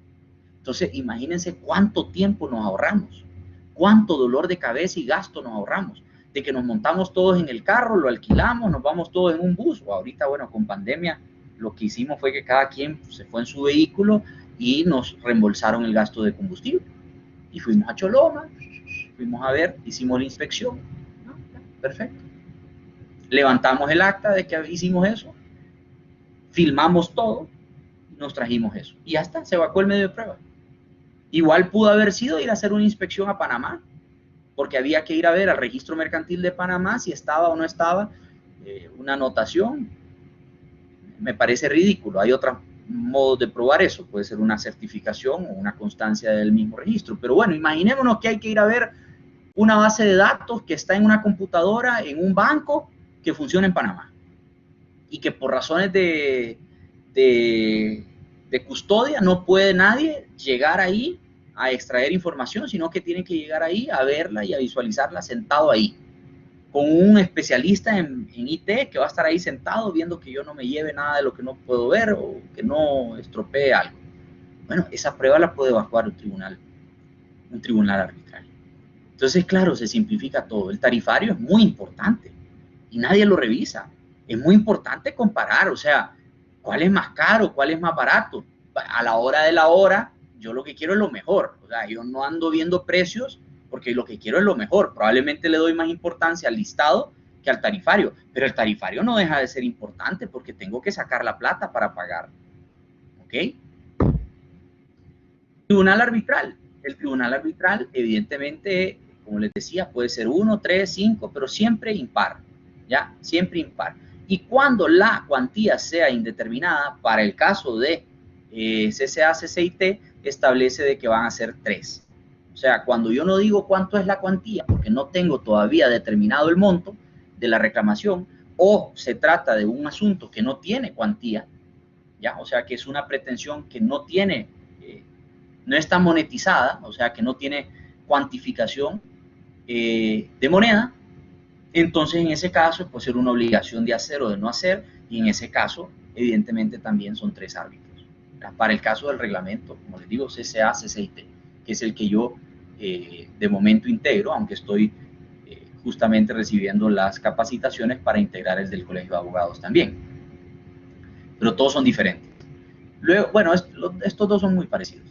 Entonces, imagínense cuánto tiempo nos ahorramos. Cuánto dolor de cabeza y gasto nos ahorramos. De que nos montamos todos en el carro, lo alquilamos, nos vamos todos en un bus. O ahorita, bueno, con pandemia, lo que hicimos fue que cada quien se fue en su vehículo y nos reembolsaron el gasto de combustible. Y fuimos a Choloma, fuimos a ver, hicimos la inspección. ¿No? Perfecto. Levantamos el acta de que hicimos eso, filmamos todo, nos trajimos eso. Y ya está, se evacuó el medio de prueba. Igual pudo haber sido ir a hacer una inspección a Panamá. porque había que ir a ver al registro mercantil de Panamá si estaba o no estaba una anotación. Me parece ridículo. Hay otros modos de probar eso, puede ser una certificación o una constancia del mismo registro, pero bueno, imaginémonos que hay que ir a ver una base de datos que está en una computadora, en un banco que funciona en Panamá y que por razones de custodia no puede nadie llegar ahí a extraer información, sino que tiene que llegar ahí a verla y a visualizarla sentado ahí, con un especialista en IT que va a estar ahí sentado viendo que yo no me lleve nada de lo que no puedo ver o que no estropee algo. Bueno, esa prueba la puede evaluar un tribunal arbitral. Entonces, claro, se simplifica todo. El tarifario es muy importante y nadie lo revisa. Es muy importante comparar, o sea, cuál es más caro, cuál es más barato. A la hora de la hora, yo lo que quiero es lo mejor. O sea, yo no ando viendo precios porque lo que quiero es lo mejor. Probablemente le doy más importancia al listado que al tarifario, pero el tarifario no deja de ser importante porque tengo que sacar la plata para pagar. ¿Ok? Tribunal arbitral. El tribunal arbitral, evidentemente, como les decía, puede ser 1, 3, 5, pero siempre impar. ¿Ya? Siempre impar. Y cuando la cuantía sea indeterminada, para el caso de CCA, CCIT, establece de que van a ser 3. O sea, cuando yo no digo cuánto es la cuantía, porque no tengo todavía determinado el monto de la reclamación, o se trata de un asunto que no tiene cuantía, ¿ya? O sea, que es una pretensión que no tiene, no está monetizada, o sea, que no tiene cuantificación de moneda, entonces en ese caso puede ser una obligación de hacer o de no hacer, y en ese caso, evidentemente, también son 3 árbitros. Para el caso del reglamento, como les digo, CCA, CCIT, que es el que yo de momento integro, aunque estoy justamente recibiendo las capacitaciones para integrar el del Colegio de Abogados también. Pero todos son diferentes. Luego, bueno, estos dos son muy parecidos.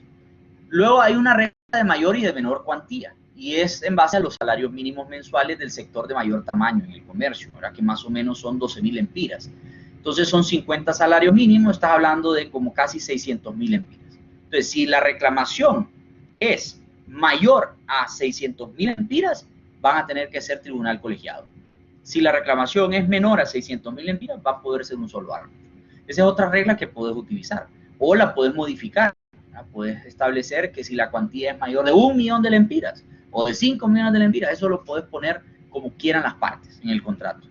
Luego hay una regla de mayor y de menor cuantía, y es en base a los salarios mínimos mensuales del sector de mayor tamaño en el comercio, ¿verdad? Que más o menos son 12.000 empiras. Entonces son 50 salarios mínimos, estás hablando de como casi 600.000 empiras. Entonces, si la reclamación es mayor a 600.000 empiras, van a tener que ser tribunal colegiado. Si la reclamación es menor a 600.000 empiras, va a poder ser un solo árbitro. Esa es otra regla que puedes utilizar. O la puedes modificar. Puedes establecer que si la cuantía es mayor de 1 millón de lempiras o de 5 millones de lempiras, eso lo puedes poner como quieran las partes en el contrato.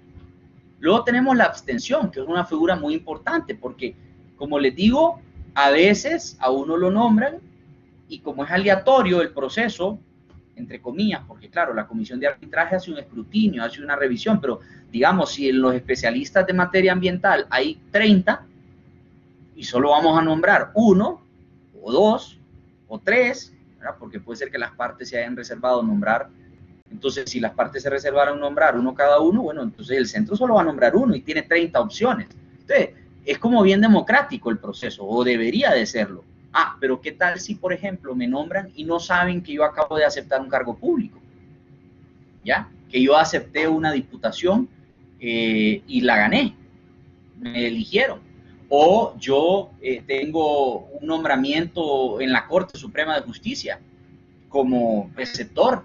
Luego tenemos la abstención, que es una figura muy importante, porque, como les digo, a veces a uno lo nombran y como es aleatorio el proceso, entre comillas, porque claro, la comisión de arbitraje hace un escrutinio, hace una revisión, pero digamos, si en los especialistas de materia ambiental hay 30 y solo vamos a nombrar 1 o 2 o 3, ¿verdad? Porque puede ser que las partes se hayan reservado nombrar. Entonces, si las partes se reservaron nombrar uno cada uno, bueno, entonces el centro solo va a nombrar uno y tiene 30 opciones. Entonces, es como bien democrático el proceso, o debería de serlo. Ah, pero ¿qué tal si, por ejemplo, me nombran y no saben que yo acabo de aceptar un cargo público? ¿Ya? Que yo acepté una diputación y la gané. Me eligieron. O yo tengo un nombramiento en la Corte Suprema de Justicia como preceptor,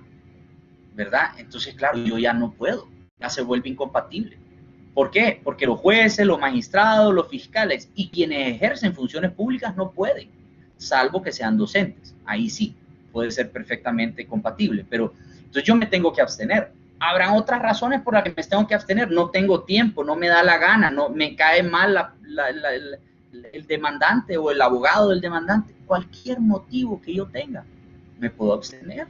¿verdad? Entonces, claro, yo ya no puedo, ya se vuelve incompatible. ¿Por qué? Porque los jueces, los magistrados, los fiscales y quienes ejercen funciones públicas no pueden, salvo que sean docentes. Ahí sí, puede ser perfectamente compatible, pero entonces yo me tengo que abstener. Habrán otras razones por las que me tengo que abstener. No tengo tiempo, no me da la gana, no me cae mal el demandante o el abogado del demandante. Cualquier motivo que yo tenga, me puedo abstener.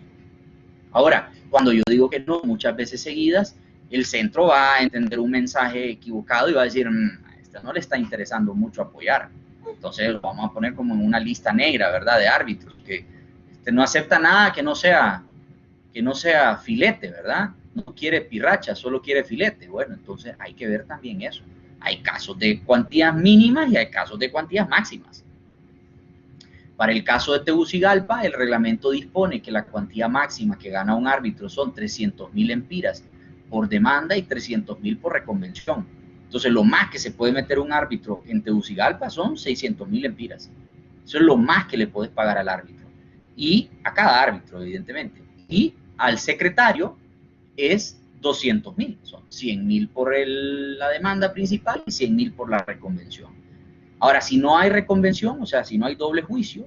Ahora, cuando yo digo que no, muchas veces seguidas, el centro va a entender un mensaje equivocado y va a decir, a este no le está interesando mucho apoyar. Entonces lo vamos a poner como en una lista negra, ¿verdad? De árbitros, que no acepta nada que no sea filete, ¿verdad? No quiere pirracha, solo quiere filete. Bueno, entonces hay que ver también eso. Hay casos de cuantías mínimas y hay casos de cuantías máximas. Para el caso de Tegucigalpa, el reglamento dispone que la cuantía máxima que gana un árbitro son 300.000 empiras por demanda y 300.000 por reconvención. Entonces, lo más que se puede meter un árbitro en Tegucigalpa son 600.000 empiras. Eso es lo más que le puedes pagar al árbitro. Y a cada árbitro, evidentemente. Y al secretario es 200.000, son 100.000 por la demanda principal y 100.000 por la reconvención. Ahora, si no hay reconvención, o sea, si no hay doble juicio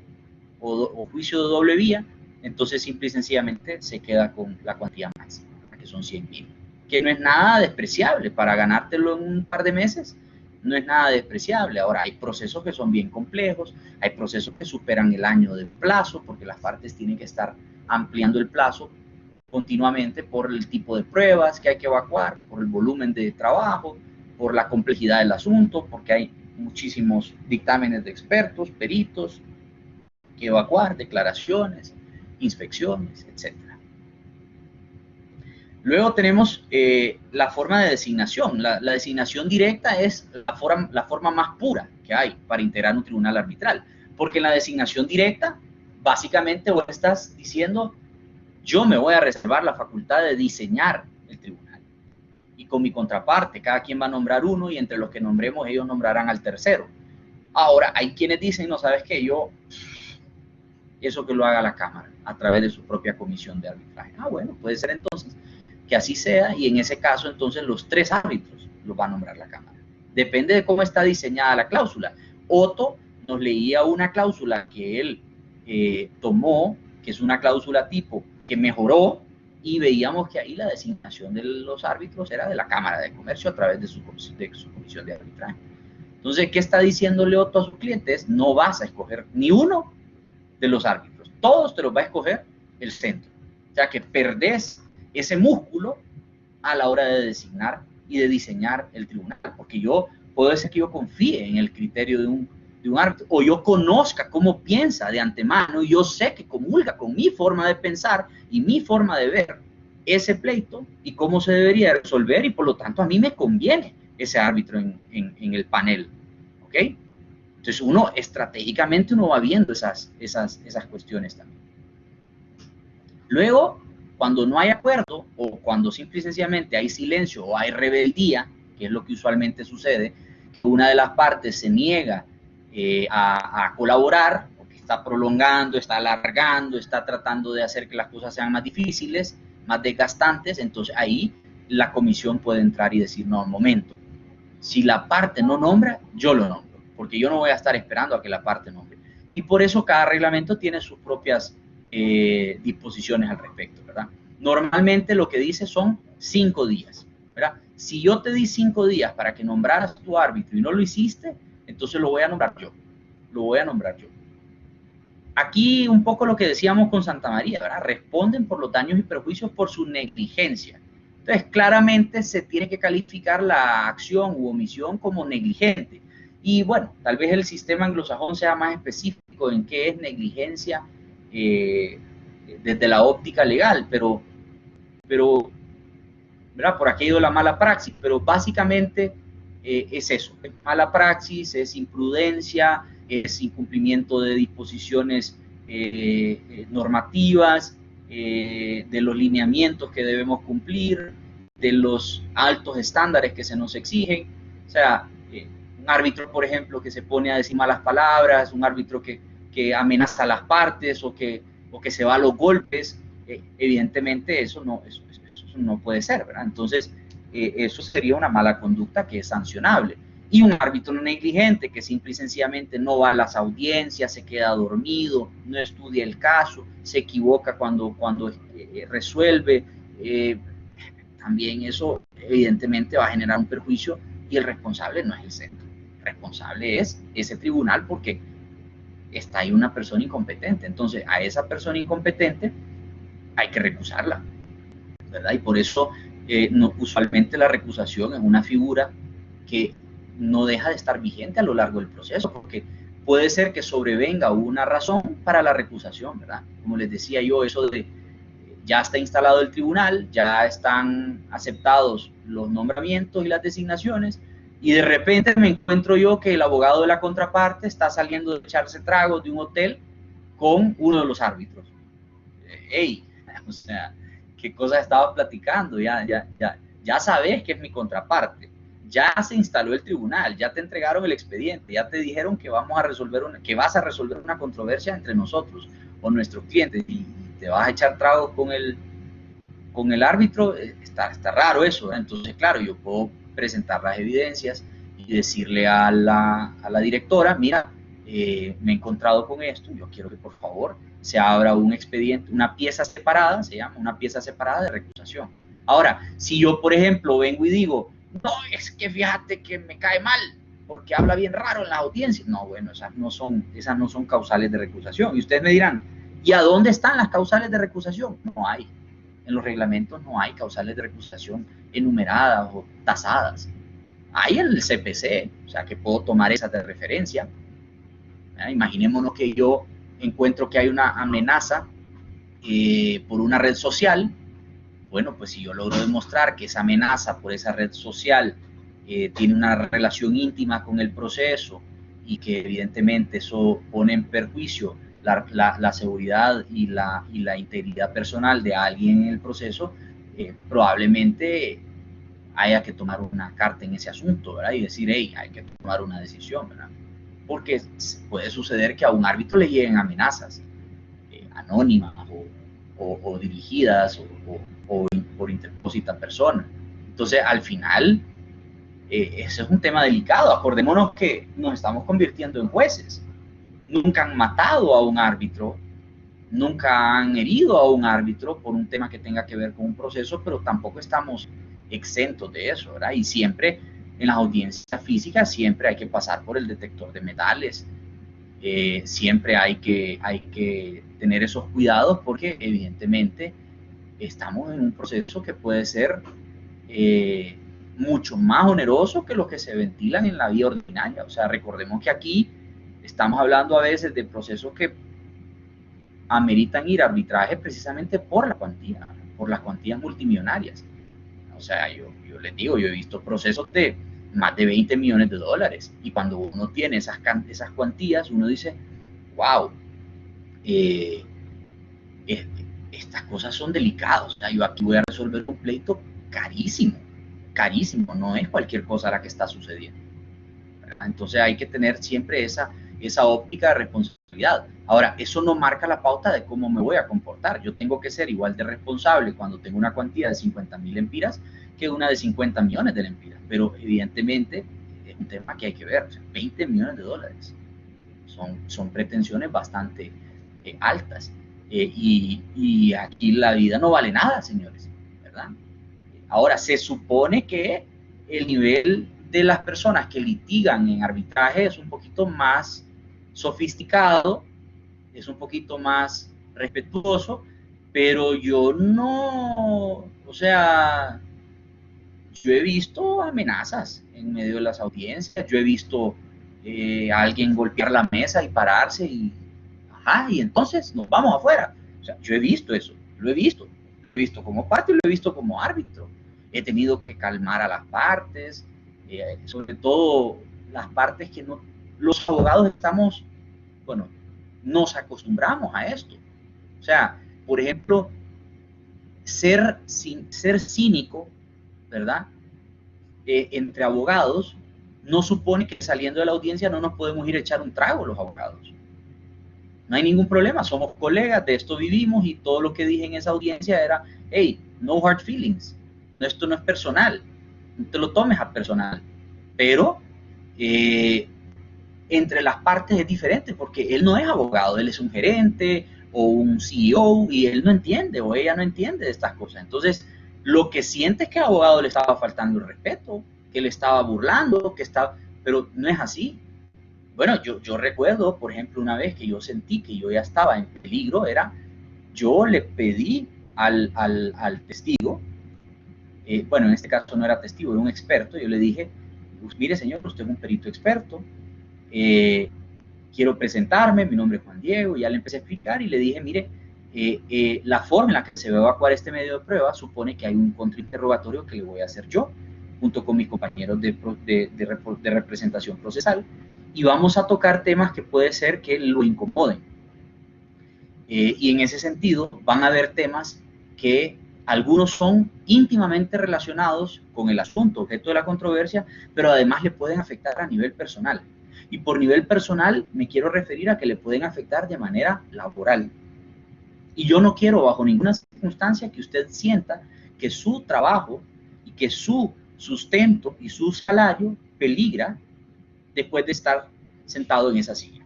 o juicio de doble vía, entonces simple y sencillamente se queda con la cuantía máxima, que son 100.000, que no es nada despreciable para ganártelo en un par de meses. No es nada despreciable. Ahora, hay procesos que son bien complejos, hay procesos que superan el año de plazo, porque las partes tienen que estar ampliando el plazo continuamente por el tipo de pruebas que hay que evacuar, por el volumen de trabajo, por la complejidad del asunto, porque hay muchísimos dictámenes de expertos, peritos que evacuar, declaraciones, inspecciones, etc. Luego tenemos la forma de designación. La designación directa es la forma más pura que hay para integrar un tribunal arbitral, porque en la designación directa, básicamente vos estás diciendo, yo me voy a reservar la facultad de diseñar el tribunal. Y con mi contraparte, cada quien va a nombrar uno y entre los que nombremos ellos nombrarán al tercero. Ahora, hay quienes dicen, no, ¿sabes qué? Eso que lo haga la Cámara a través de su propia comisión de arbitraje. Bueno, puede ser entonces que así sea, y en ese caso entonces los 3 árbitros los va a nombrar la Cámara. Depende de cómo está diseñada la cláusula. Otto nos leía una cláusula que él tomó, que es una cláusula tipo que mejoró, y veíamos que ahí la designación de los árbitros era de la Cámara de Comercio a través de su comisión de arbitraje. Entonces, ¿qué está diciéndole Otto a sus clientes? No vas a escoger ni uno de los árbitros, todos te los va a escoger el centro. O sea que perdés ese músculo a la hora de designar y de diseñar el tribunal, porque puede ser que yo confíe en el criterio de un árbitro, o yo conozca cómo piensa de antemano, y yo sé que comulga con mi forma de pensar y mi forma de ver ese pleito y cómo se debería resolver, y por lo tanto a mí me conviene ese árbitro en el panel, ¿ok? Entonces estratégicamente uno va viendo esas cuestiones también. Luego, cuando no hay acuerdo, o cuando simple y sencillamente hay silencio o hay rebeldía, que es lo que usualmente sucede, una de las partes se niega a colaborar, porque está prolongando, está alargando, está tratando de hacer que las cosas sean más difíciles, más desgastantes, entonces ahí la comisión puede entrar y decir, no, un momento, si la parte no nombra, yo lo nombro, porque yo no voy a estar esperando a que la parte nombre. Y por eso cada reglamento tiene sus propias disposiciones al respecto, ¿verdad? Normalmente lo que dice son 5 días, ¿verdad? Si yo te di 5 días para que nombraras tu árbitro y no lo hiciste, entonces lo voy a nombrar yo. Aquí un poco lo que decíamos con Santa María, ¿verdad? Responden por los daños y perjuicios por su negligencia. Entonces, claramente se tiene que calificar la acción u omisión como negligente. Y bueno, tal vez el sistema anglosajón sea más específico en qué es negligencia desde la óptica legal, pero ¿verdad? Por aquí ha ido la mala praxis, pero básicamente es eso, es mala praxis, es imprudencia, es incumplimiento de disposiciones normativas, de los lineamientos que debemos cumplir, de los altos estándares que se nos exigen. O sea, un árbitro, por ejemplo, que se pone a decir malas palabras, un árbitro que amenaza a las partes o que se va a los golpes, evidentemente eso no puede ser, ¿verdad? Entonces, eso sería una mala conducta que es sancionable. Y un árbitro negligente que simple y sencillamente no va a las audiencias, se queda dormido, no estudia el caso, se equivoca cuando resuelve, también eso evidentemente va a generar un perjuicio, y el responsable no es el centro, el responsable es ese tribunal, porque está ahí una persona incompetente. Entonces a esa persona incompetente hay que recusarla, ¿verdad? Y por eso usualmente la recusación es una figura que no deja de estar vigente a lo largo del proceso, porque puede ser que sobrevenga una razón para la recusación, ¿verdad? Como les decía yo, eso de ya está instalado el tribunal, ya están aceptados los nombramientos y las designaciones, y de repente me encuentro yo que el abogado de la contraparte está saliendo de echarse tragos de un hotel con uno de los árbitros. ¡Ey! O sea, ¿qué cosas estabas platicando? Ya sabes que es mi contraparte. Ya se instaló el tribunal, ya te entregaron el expediente, ya te dijeron que vas a resolver una controversia entre nosotros o nuestros clientes, y te vas a echar tragos con el con el árbitro, está raro eso, ¿verdad? Entonces, claro, yo puedo presentar las evidencias y decirle a la directora, mira, me he encontrado con esto, yo quiero que por favor se abra un expediente, una pieza separada, se llama una pieza separada de recusación. Ahora, si yo, por ejemplo, vengo y digo, no, es que fíjate que me cae mal, porque habla bien raro en las audiencias, no, bueno, esas no son causales de recusación. Y ustedes me dirán, ¿y a dónde están las causales de recusación? No hay. En los reglamentos no hay causales de recusación enumeradas o tasadas. Hay en el CPC, o sea, que puedo tomar esas de referencia. Imaginémonos que yo encuentro que hay una amenaza por una red social. Bueno, pues si yo logro demostrar que esa amenaza por esa red social tiene una relación íntima con el proceso y que evidentemente eso pone en perjuicio la seguridad y la integridad personal de alguien en el proceso, probablemente haya que tomar una carta en ese asunto, ¿verdad? Y decir, hey, hay que tomar una decisión, ¿verdad? Porque puede suceder que a un árbitro le lleguen amenazas anónimas o dirigidas o por interpósita persona. Entonces, al final, ese es un tema delicado. Acordémonos que nos estamos convirtiendo en jueces. Nunca han matado a un árbitro, nunca han herido a un árbitro por un tema que tenga que ver con un proceso, pero tampoco estamos exentos de eso, ¿verdad? Y siempre, en las audiencias físicas, siempre hay que pasar por el detector de metales. Siempre hay que tener esos cuidados porque, evidentemente, estamos en un proceso que puede ser mucho más oneroso que los que se ventilan en la vía ordinaria. O sea, recordemos que aquí estamos hablando a veces de procesos que ameritan ir a arbitraje precisamente por la cuantía, por las cuantías multimillonarias. O sea, yo les digo, yo he visto procesos de más de 20 millones de dólares y cuando uno tiene esas cuantías, uno dice, wow, estas cosas son delicadas. O sea, yo aquí voy a resolver un pleito carísimo, carísimo, no es cualquier cosa la que está sucediendo, ¿verdad? Entonces hay que tener siempre esa óptica de responsabilidad. Ahora, eso no marca la pauta de cómo me voy a comportar. Yo tengo que ser igual de responsable cuando tengo una cuantía de 50,000 lempiras que una de 50 millones de lempiras. Pero evidentemente es un tema que hay que ver. O sea, 20 millones de dólares son pretensiones bastante altas. Y aquí la vida no vale nada, señores, ¿verdad? Ahora, se supone que el nivel de las personas que litigan en arbitraje es un poquito más sofisticado, es un poquito más respetuoso, pero yo no, o sea, yo he visto amenazas en medio de las audiencias, yo he visto a alguien golpear la mesa y pararse y entonces nos vamos afuera. O sea, yo he visto eso, lo he visto como parte y lo he visto como árbitro. He tenido que calmar a las partes, sobre todo las partes que no, los abogados estamos, bueno, nos acostumbramos a esto. O sea, por ejemplo, ser cínico, ¿verdad? Entre abogados no supone que saliendo de la audiencia no nos podemos ir a echar un trago los abogados. No hay ningún problema, somos colegas, de esto vivimos y todo lo que dije en esa audiencia era, hey, no hard feelings, esto no es personal, no te lo tomes a personal, pero entre las partes es diferente porque él no es abogado, él es un gerente o un CEO y él no entiende o ella no entiende de estas cosas. Entonces, lo que siente es que el abogado le estaba faltando el respeto, que le estaba burlando, pero no es así. Bueno, yo recuerdo, por ejemplo, una vez que yo sentí que yo ya estaba en peligro, yo le pedí al testigo, bueno, en este caso no era testigo, era un experto, yo le dije, pues, mire señor, usted es un perito experto, quiero presentarme, mi nombre es Juan Diego, y ya le empecé a explicar y le dije, mire, la forma en la que se va a evacuar este medio de prueba supone que hay un contrainterrogatorio que le voy a hacer yo, junto con mis compañeros de representación procesal, y vamos a tocar temas que puede ser que lo incomoden. Y en ese sentido van a haber temas que algunos son íntimamente relacionados con el asunto, objeto de la controversia, pero además le pueden afectar a nivel personal. Y por nivel personal me quiero referir a que le pueden afectar de manera laboral. Y yo no quiero bajo ninguna circunstancia que usted sienta que su trabajo y que su sustento y su salario peligra después de estar sentado en esa silla.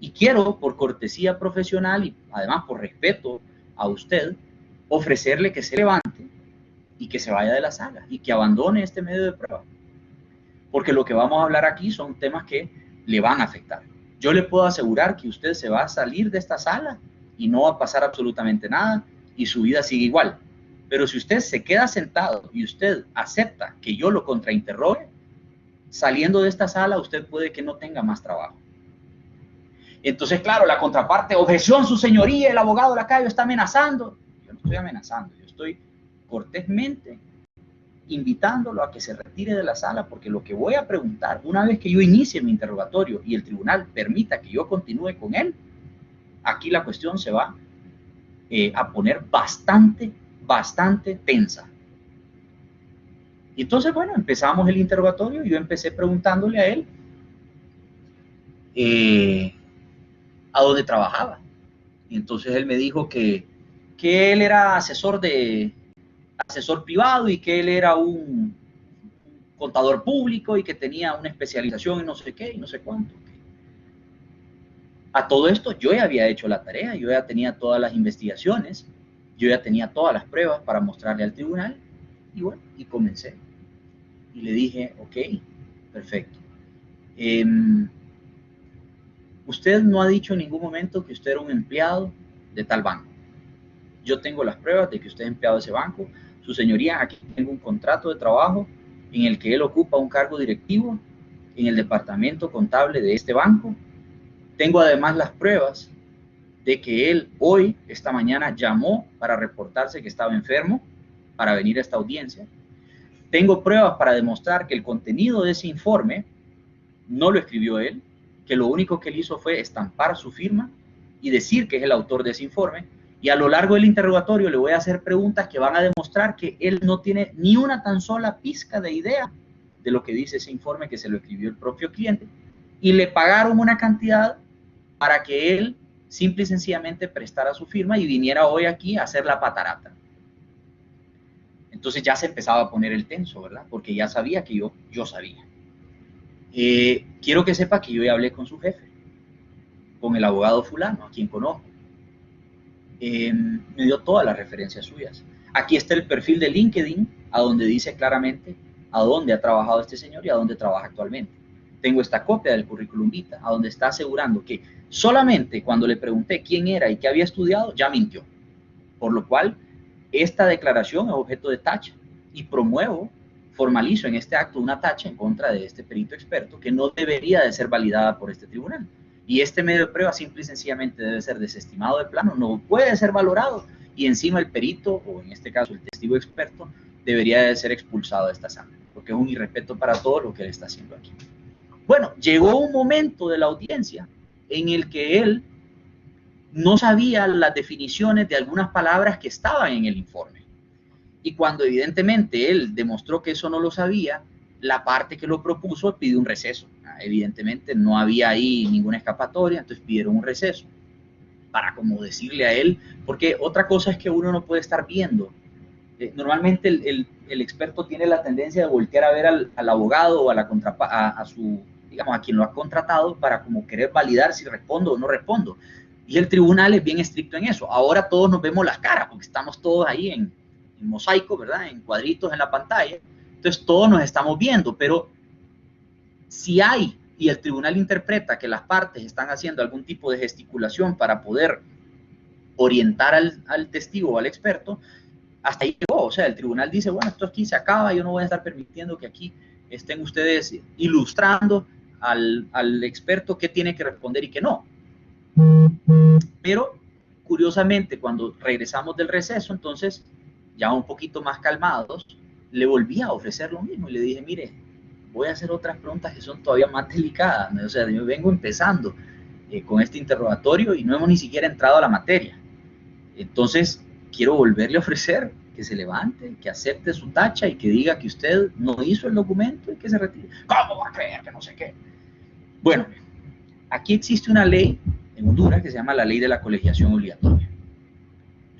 Y quiero, por cortesía profesional y además por respeto a usted, ofrecerle que se levante y que se vaya de la sala y que abandone este medio de prueba. Porque lo que vamos a hablar aquí son temas que le van a afectar. Yo le puedo asegurar que usted se va a salir de esta sala y no va a pasar absolutamente nada y su vida sigue igual. Pero si usted se queda sentado y usted acepta que yo lo contrainterrogue, saliendo de esta sala usted puede que no tenga más trabajo. Entonces, claro, la contraparte, objeción, su señoría, el abogado Lacayo está amenazando. Yo no estoy amenazando, yo estoy cortésmente invitándolo a que se retire de la sala, porque lo que voy a preguntar, una vez que yo inicie mi interrogatorio y el tribunal permita que yo continúe con él, aquí la cuestión se va a poner bastante tensa. Y entonces, bueno, empezamos el interrogatorio y yo empecé preguntándole a él a dónde trabajaba. Y entonces él me dijo que él era asesor privado y que él era un contador público y que tenía una especialización en no sé qué y no sé cuánto. A todo esto yo ya había hecho la tarea, yo ya tenía todas las investigaciones, yo ya tenía todas las pruebas para mostrarle al tribunal y bueno, y comencé. Y le dije, ok, perfecto. Usted no ha dicho en ningún momento que usted era un empleado de tal banco. Yo tengo las pruebas de que usted es empleado de ese banco. Su señoría, aquí tengo un contrato de trabajo en el que él ocupa un cargo directivo en el departamento contable de este banco. Tengo además las pruebas de que él hoy, esta mañana, llamó para reportarse que estaba enfermo para venir a esta audiencia. Tengo pruebas para demostrar que el contenido de ese informe no lo escribió él, que lo único que él hizo fue estampar su firma y decir que es el autor de ese informe. Y a lo largo del interrogatorio le voy a hacer preguntas que van a demostrar que él no tiene ni una tan sola pizca de idea de lo que dice ese informe, que se lo escribió el propio cliente. Y le pagaron una cantidad para que él simple y sencillamente prestara su firma y viniera hoy aquí a hacer la patarata. Entonces ya se empezaba a poner el tenso, ¿verdad? Porque ya sabía que yo sabía. Quiero que sepa que yo ya hablé con su jefe, con el abogado fulano, a quien conozco. Me dio todas las referencias suyas. Aquí está el perfil de LinkedIn, a donde dice claramente a dónde ha trabajado este señor y a dónde trabaja actualmente. Tengo esta copia del currículum vitae, a donde está asegurando que solamente cuando le pregunté quién era y qué había estudiado, ya mintió. Por lo cual, esta declaración es objeto de tacha y formalizo en este acto una tacha en contra de este perito experto que no debería de ser validada por este tribunal. Y este medio de prueba simple y sencillamente debe ser desestimado de plano, no puede ser valorado y encima el perito, o en este caso el testigo experto, debería de ser expulsado de esta sala, porque es un irrespeto para todo lo que él está haciendo aquí. Bueno, llegó un momento de la audiencia en el que él no sabía las definiciones de algunas palabras que estaban en el informe. Y cuando evidentemente él demostró que eso no lo sabía, la parte que lo propuso pidió un receso. Evidentemente no había ahí ninguna escapatoria, entonces pidieron un receso para como decirle a él, porque otra cosa es que uno no puede estar viendo. Normalmente el experto tiene la tendencia de voltear a ver al abogado o a quien lo ha contratado para como querer validar si respondo o no respondo. Y el tribunal es bien estricto en eso. Ahora todos nos vemos las caras porque estamos todos ahí en mosaico, ¿verdad? En cuadritos en la pantalla. Entonces todos nos estamos viendo, pero si hay y el tribunal interpreta que las partes están haciendo algún tipo de gesticulación para poder orientar al testigo o al experto, hasta ahí llegó. O sea, el tribunal dice, bueno, esto aquí se acaba, yo no voy a estar permitiendo que aquí estén ustedes ilustrando al experto qué tiene que responder y qué no. Pero, curiosamente, cuando regresamos del receso, entonces, ya un poquito más calmados, le volví a ofrecer lo mismo y le dije, mire, voy a hacer otras preguntas que son todavía más delicadas. O sea, yo vengo empezando con este interrogatorio y no hemos ni siquiera entrado a la materia. Entonces, quiero volverle a ofrecer que se levante, que acepte su tacha y que diga que usted no hizo el documento y que se retire. ¿Cómo va a creer que no sé qué? Bueno, aquí existe una ley en Honduras que se llama la ley de la colegiación obligatoria.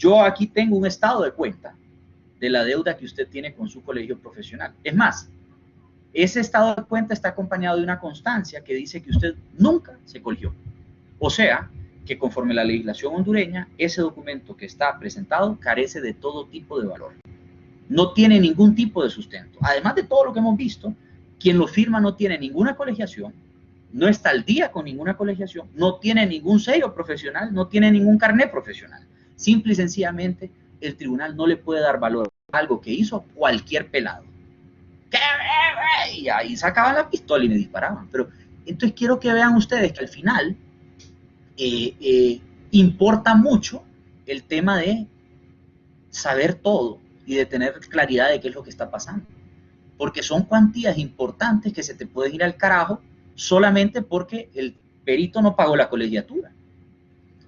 yo aquí tengo un estado de cuenta de la deuda que usted tiene con su colegio profesional. Es más, ese estado de cuenta está acompañado de una constancia que dice que usted nunca se colegió. O sea, que conforme a la legislación hondureña, ese documento que está presentado carece de todo tipo de valor. No tiene ningún tipo de sustento. Además de todo lo que hemos visto, quien lo firma no tiene ninguna colegiación, no está al día con ninguna colegiación, no tiene ningún sello profesional, no tiene ningún carnet profesional. Simple y sencillamente, el tribunal no le puede dar valor a algo que hizo cualquier pelado. Y ahí sacaban la pistola y me disparaban. Pero entonces quiero que vean ustedes que al final importa mucho el tema de saber todo y de tener claridad de qué es lo que está pasando. Porque son cuantías importantes que se te pueden ir al carajo solamente porque el perito no pagó la colegiatura.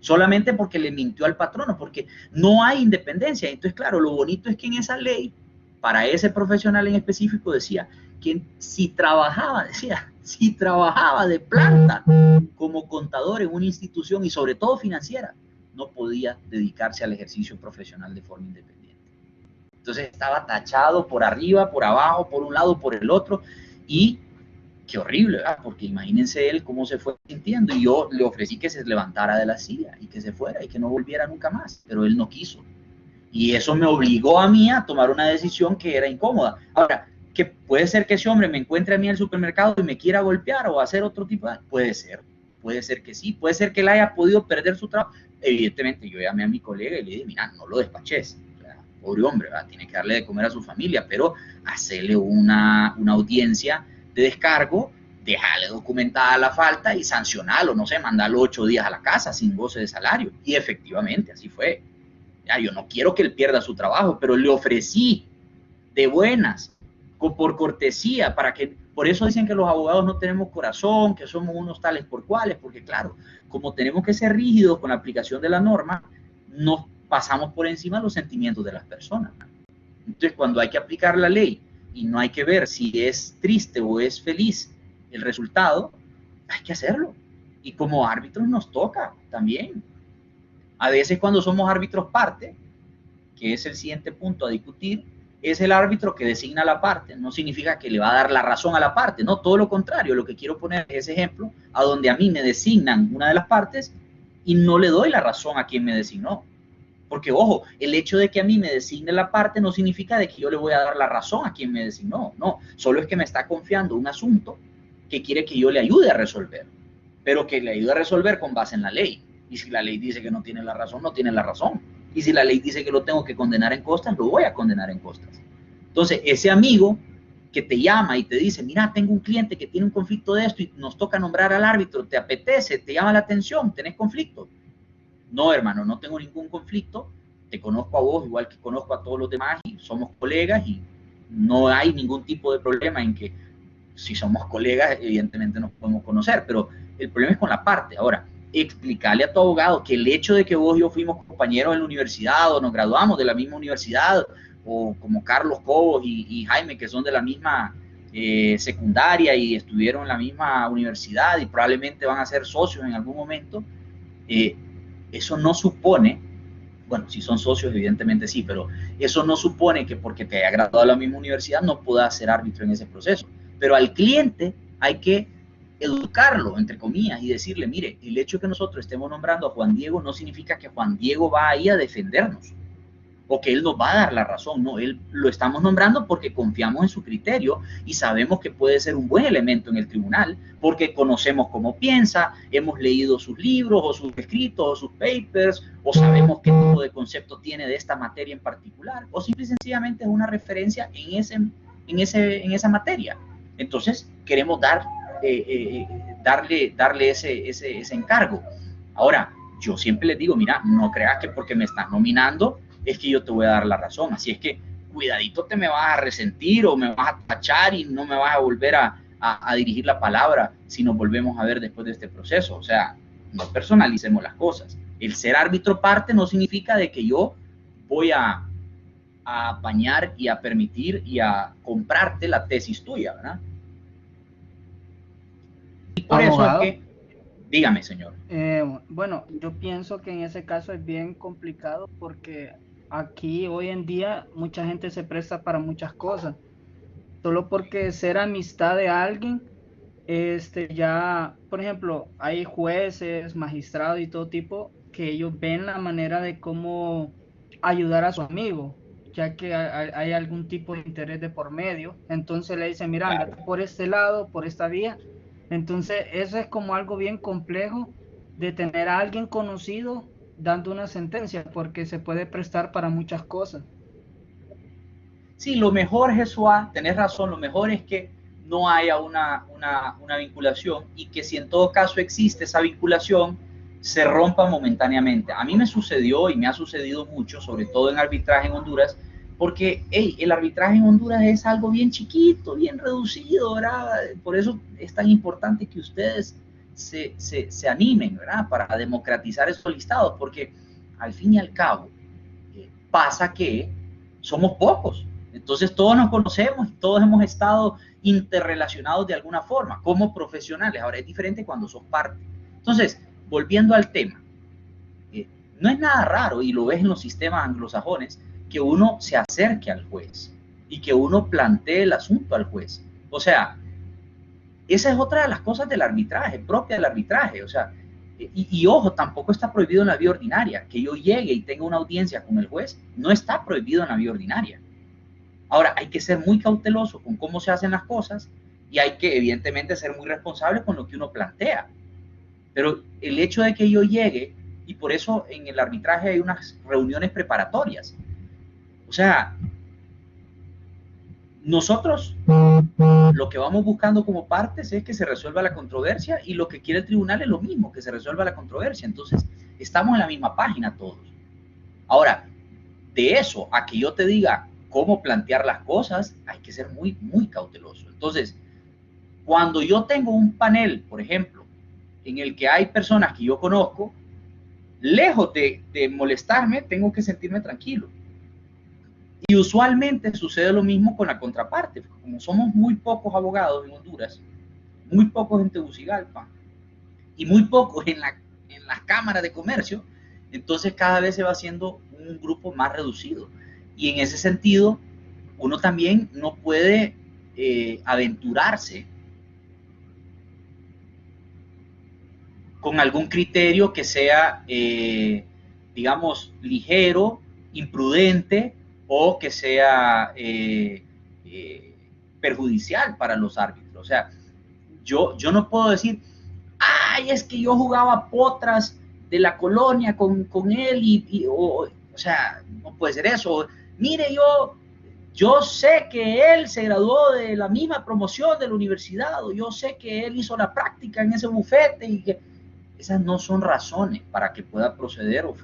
Solamente porque le mintió al patrono, porque no hay independencia. Entonces, claro, lo bonito es que en esa ley, para ese profesional en específico, decía que si trabajaba de planta como contador en una institución y sobre todo financiera, no podía dedicarse al ejercicio profesional de forma independiente. Entonces estaba tachado por arriba, por abajo, por un lado, por el otro, y qué horrible, ¿verdad? Porque imagínense él cómo se fue sintiendo, y yo le ofrecí que se levantara de la silla y que se fuera y que no volviera nunca más, pero él no quiso. Y eso me obligó a mí a tomar una decisión que era incómoda. Ahora, que puede ser que ese hombre me encuentre a mí en el supermercado y me quiera golpear o hacer otro tipo de... Puede ser que sí, puede ser que él haya podido perder su trabajo. Evidentemente, yo llamé a mi colega y le dije, mira, no lo despaches. Pobre hombre, ¿verdad? Tiene que darle de comer a su familia, pero hacerle una audiencia de descargo, dejarle documentada la falta y sancionarlo, no sé, mandarlo 8 días a la casa sin goce de salario. Y efectivamente, así fue. Ya, yo no quiero que él pierda su trabajo, pero le ofrecí de buenas, por cortesía, para que, por eso dicen que los abogados no tenemos corazón, que somos unos tales por cuales, porque claro, como tenemos que ser rígidos con la aplicación de la norma, nos pasamos por encima los sentimientos de las personas. Entonces, cuando hay que aplicar la ley y no hay que ver si es triste o es feliz el resultado, hay que hacerlo. Y como árbitros nos toca también. A veces cuando somos árbitros parte, que es el siguiente punto a discutir, es el árbitro que designa la parte. No significa que le va a dar la razón a la parte, no, todo lo contrario. Lo que quiero poner es ese ejemplo a donde a mí me designan una de las partes y no le doy la razón a quien me designó. Porque, ojo, el hecho de que a mí me designe la parte no significa de que yo le voy a dar la razón a quien me designó. No, solo es que me está confiando un asunto que quiere que yo le ayude a resolver, pero que le ayude a resolver con base en la ley. Y si la ley dice que no tiene la razón, no tiene la razón. Y si la ley dice que lo tengo que condenar en costas, lo voy a condenar en costas. Entonces, ese amigo que te llama y te dice, mira, tengo un cliente que tiene un conflicto de esto y nos toca nombrar al árbitro, ¿te apetece? ¿Te llama la atención? ¿Tenés conflicto? No, hermano, no tengo ningún conflicto. Te conozco a vos igual que conozco a todos los demás y somos colegas y no hay ningún tipo de problema en que si somos colegas, evidentemente nos podemos conocer, pero el problema es con la parte. Ahora, explicarle a tu abogado que el hecho de que vos y yo fuimos compañeros en la universidad o nos graduamos de la misma universidad, o como Carlos Cobos y Jaime, que son de la misma secundaria y estuvieron en la misma universidad y probablemente van a ser socios en algún momento, eso no supone, bueno, si son socios evidentemente sí, pero eso no supone que porque te haya graduado de la misma universidad no puedas ser árbitro en ese proceso. Pero al cliente hay que educarlo, entre comillas, y decirle, mire, el hecho de que nosotros estemos nombrando a Juan Diego no significa que Juan Diego va ahí a defendernos o que él nos va a dar la razón, no, él lo estamos nombrando porque confiamos en su criterio y sabemos que puede ser un buen elemento en el tribunal, porque conocemos cómo piensa, hemos leído sus libros o sus escritos o sus papers, o sabemos qué tipo de concepto tiene de esta materia en particular, o simple y sencillamente es una referencia en esa materia. Entonces, queremos darle ese encargo. Ahora, yo siempre les digo, mira, no creas que porque me estás nominando es que yo te voy a dar la razón, así es que cuidadito te me vas a resentir o me vas a tachar y no me vas a volver a dirigir la palabra si nos volvemos a ver después de este proceso. O sea, no personalicemos las cosas. El ser árbitro parte no significa de que yo voy a apañar y a permitir y a comprarte la tesis tuya, ¿verdad? Y por eso es que... Dígame, señor. Bueno, yo pienso que en ese caso es bien complicado porque aquí hoy en día mucha gente se presta para muchas cosas. Solo porque ser amistad de alguien, ya, por ejemplo, hay jueces, magistrados y todo tipo que ellos ven la manera de cómo ayudar a su amigo, ya que hay algún tipo de interés de por medio. Entonces le dicen, mira, Claro. andate por este lado, por esta vía. Entonces, eso es como algo bien complejo de tener a alguien conocido dando una sentencia, porque se puede prestar para muchas cosas. Sí, lo mejor, Jesús, tenés razón, lo mejor es que no haya una vinculación y que si en todo caso existe esa vinculación, se rompa momentáneamente. A mí me sucedió y me ha sucedido mucho, sobre todo en arbitraje en Honduras, porque el arbitraje en Honduras es algo bien chiquito, bien reducido, ¿verdad? Por eso es tan importante que ustedes se animen, ¿verdad? Para democratizar esos listados, porque al fin y al cabo pasa que somos pocos. Entonces todos nos conocemos, todos hemos estado interrelacionados de alguna forma, como profesionales. Ahora es diferente cuando sos parte. Entonces, volviendo al tema, no es nada raro, y lo ves en los sistemas anglosajones, que uno se acerque al juez y que uno plantee el asunto al juez. O sea, esa es otra de las cosas del arbitraje, propia del arbitraje. O sea, y ojo, tampoco está prohibido en la vía ordinaria. Que yo llegue y tenga una audiencia con el juez, no está prohibido en la vía ordinaria. Ahora, hay que ser muy cauteloso con cómo se hacen las cosas y hay que, evidentemente, ser muy responsable con lo que uno plantea. Pero el hecho de que yo llegue, y por eso en el arbitraje hay unas reuniones preparatorias. O sea, nosotros lo que vamos buscando como partes es que se resuelva la controversia y lo que quiere el tribunal es lo mismo, que se resuelva la controversia. Entonces, estamos en la misma página todos. Ahora, de eso a que yo te diga cómo plantear las cosas, hay que ser muy, muy cauteloso. Entonces, cuando yo tengo un panel, por ejemplo, en el que hay personas que yo conozco, lejos de molestarme, tengo que sentirme tranquilo. Y usualmente sucede lo mismo con la contraparte. Como somos muy pocos abogados en Honduras, muy pocos en Tegucigalpa y muy pocos en las cámaras de comercio, entonces cada vez se va haciendo un grupo más reducido. Y en ese sentido, uno también no puede aventurarse con algún criterio que sea, digamos, ligero, imprudente o que sea perjudicial para los árbitros. O sea, yo no puedo decir, ay, es que yo jugaba potras de la colonia con él o sea, no puede ser eso. Mire, yo sé que él se graduó de la misma promoción de la universidad, o yo sé que él hizo la práctica en ese bufete, y que esas no son razones para que pueda proceder o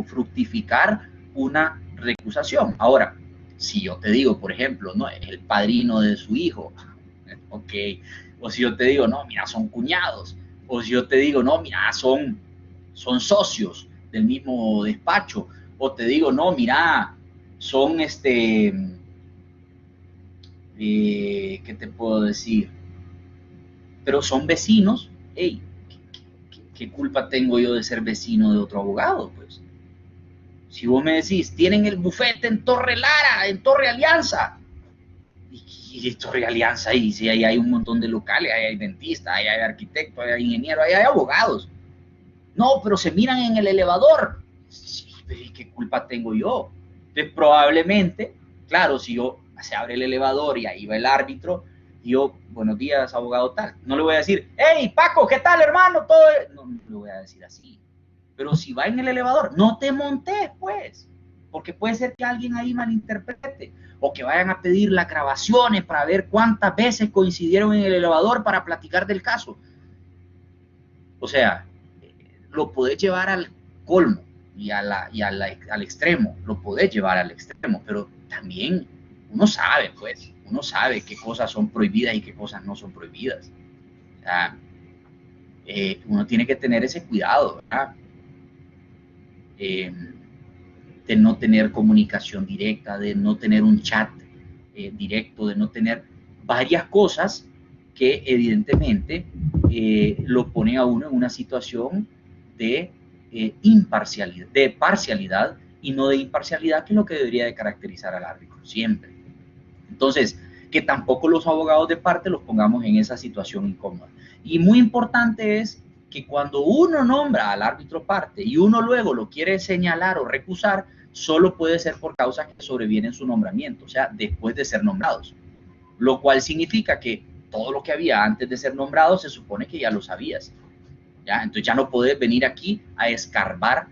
fructificar una recusación. Ahora, si yo te digo, por ejemplo, no, es el padrino de su hijo, ok, o si yo te digo, no, mira, son cuñados, o si yo te digo, no, mira, son socios del mismo despacho, o te digo, no, mira, son ¿qué te puedo decir? Pero son vecinos. Hey, ¿qué culpa tengo yo de ser vecino de otro abogado? Pues, si vos me decís, tienen el bufete en Torre Lara, en Torre Alianza, y Torre Alianza, y si ahí hay un montón de locales, ahí hay dentistas, ahí hay arquitectos, ahí hay ingenieros, ahí hay abogados. No, pero se miran en el elevador. ¿Y qué culpa tengo yo? Entonces, probablemente, claro, si se abre el elevador y ahí va el árbitro, y yo, buenos días, abogado tal, no le voy a decir, hey, Paco, ¿qué tal, hermano? Todo. No, no le voy a decir así. Pero si va en el elevador, no te montes, pues, porque puede ser que alguien ahí malinterprete, o que vayan a pedir las grabaciones para ver cuántas veces coincidieron en el elevador para platicar del caso. O sea, lo podés llevar al colmo y al extremo, lo podés llevar al extremo, pero también uno sabe, pues, uno sabe qué cosas son prohibidas y qué cosas no son prohibidas. O sea, uno tiene que tener ese cuidado, ¿verdad? De no tener comunicación directa, de no tener un chat directo, de no tener varias cosas que evidentemente lo pone a uno en una situación de imparcialidad, de parcialidad y no de imparcialidad, que es lo que debería de caracterizar al árbitro siempre. Entonces, que tampoco los abogados de parte los pongamos en esa situación incómoda. Y muy importante es que cuando uno nombra al árbitro parte y uno luego lo quiere señalar o recusar, solo puede ser por causas que sobrevienen su nombramiento, o sea, después de ser nombrados. Lo cual significa que todo lo que había antes de ser nombrado se supone que ya lo sabías. ¿Ya? Entonces ya no puedes venir aquí a escarbar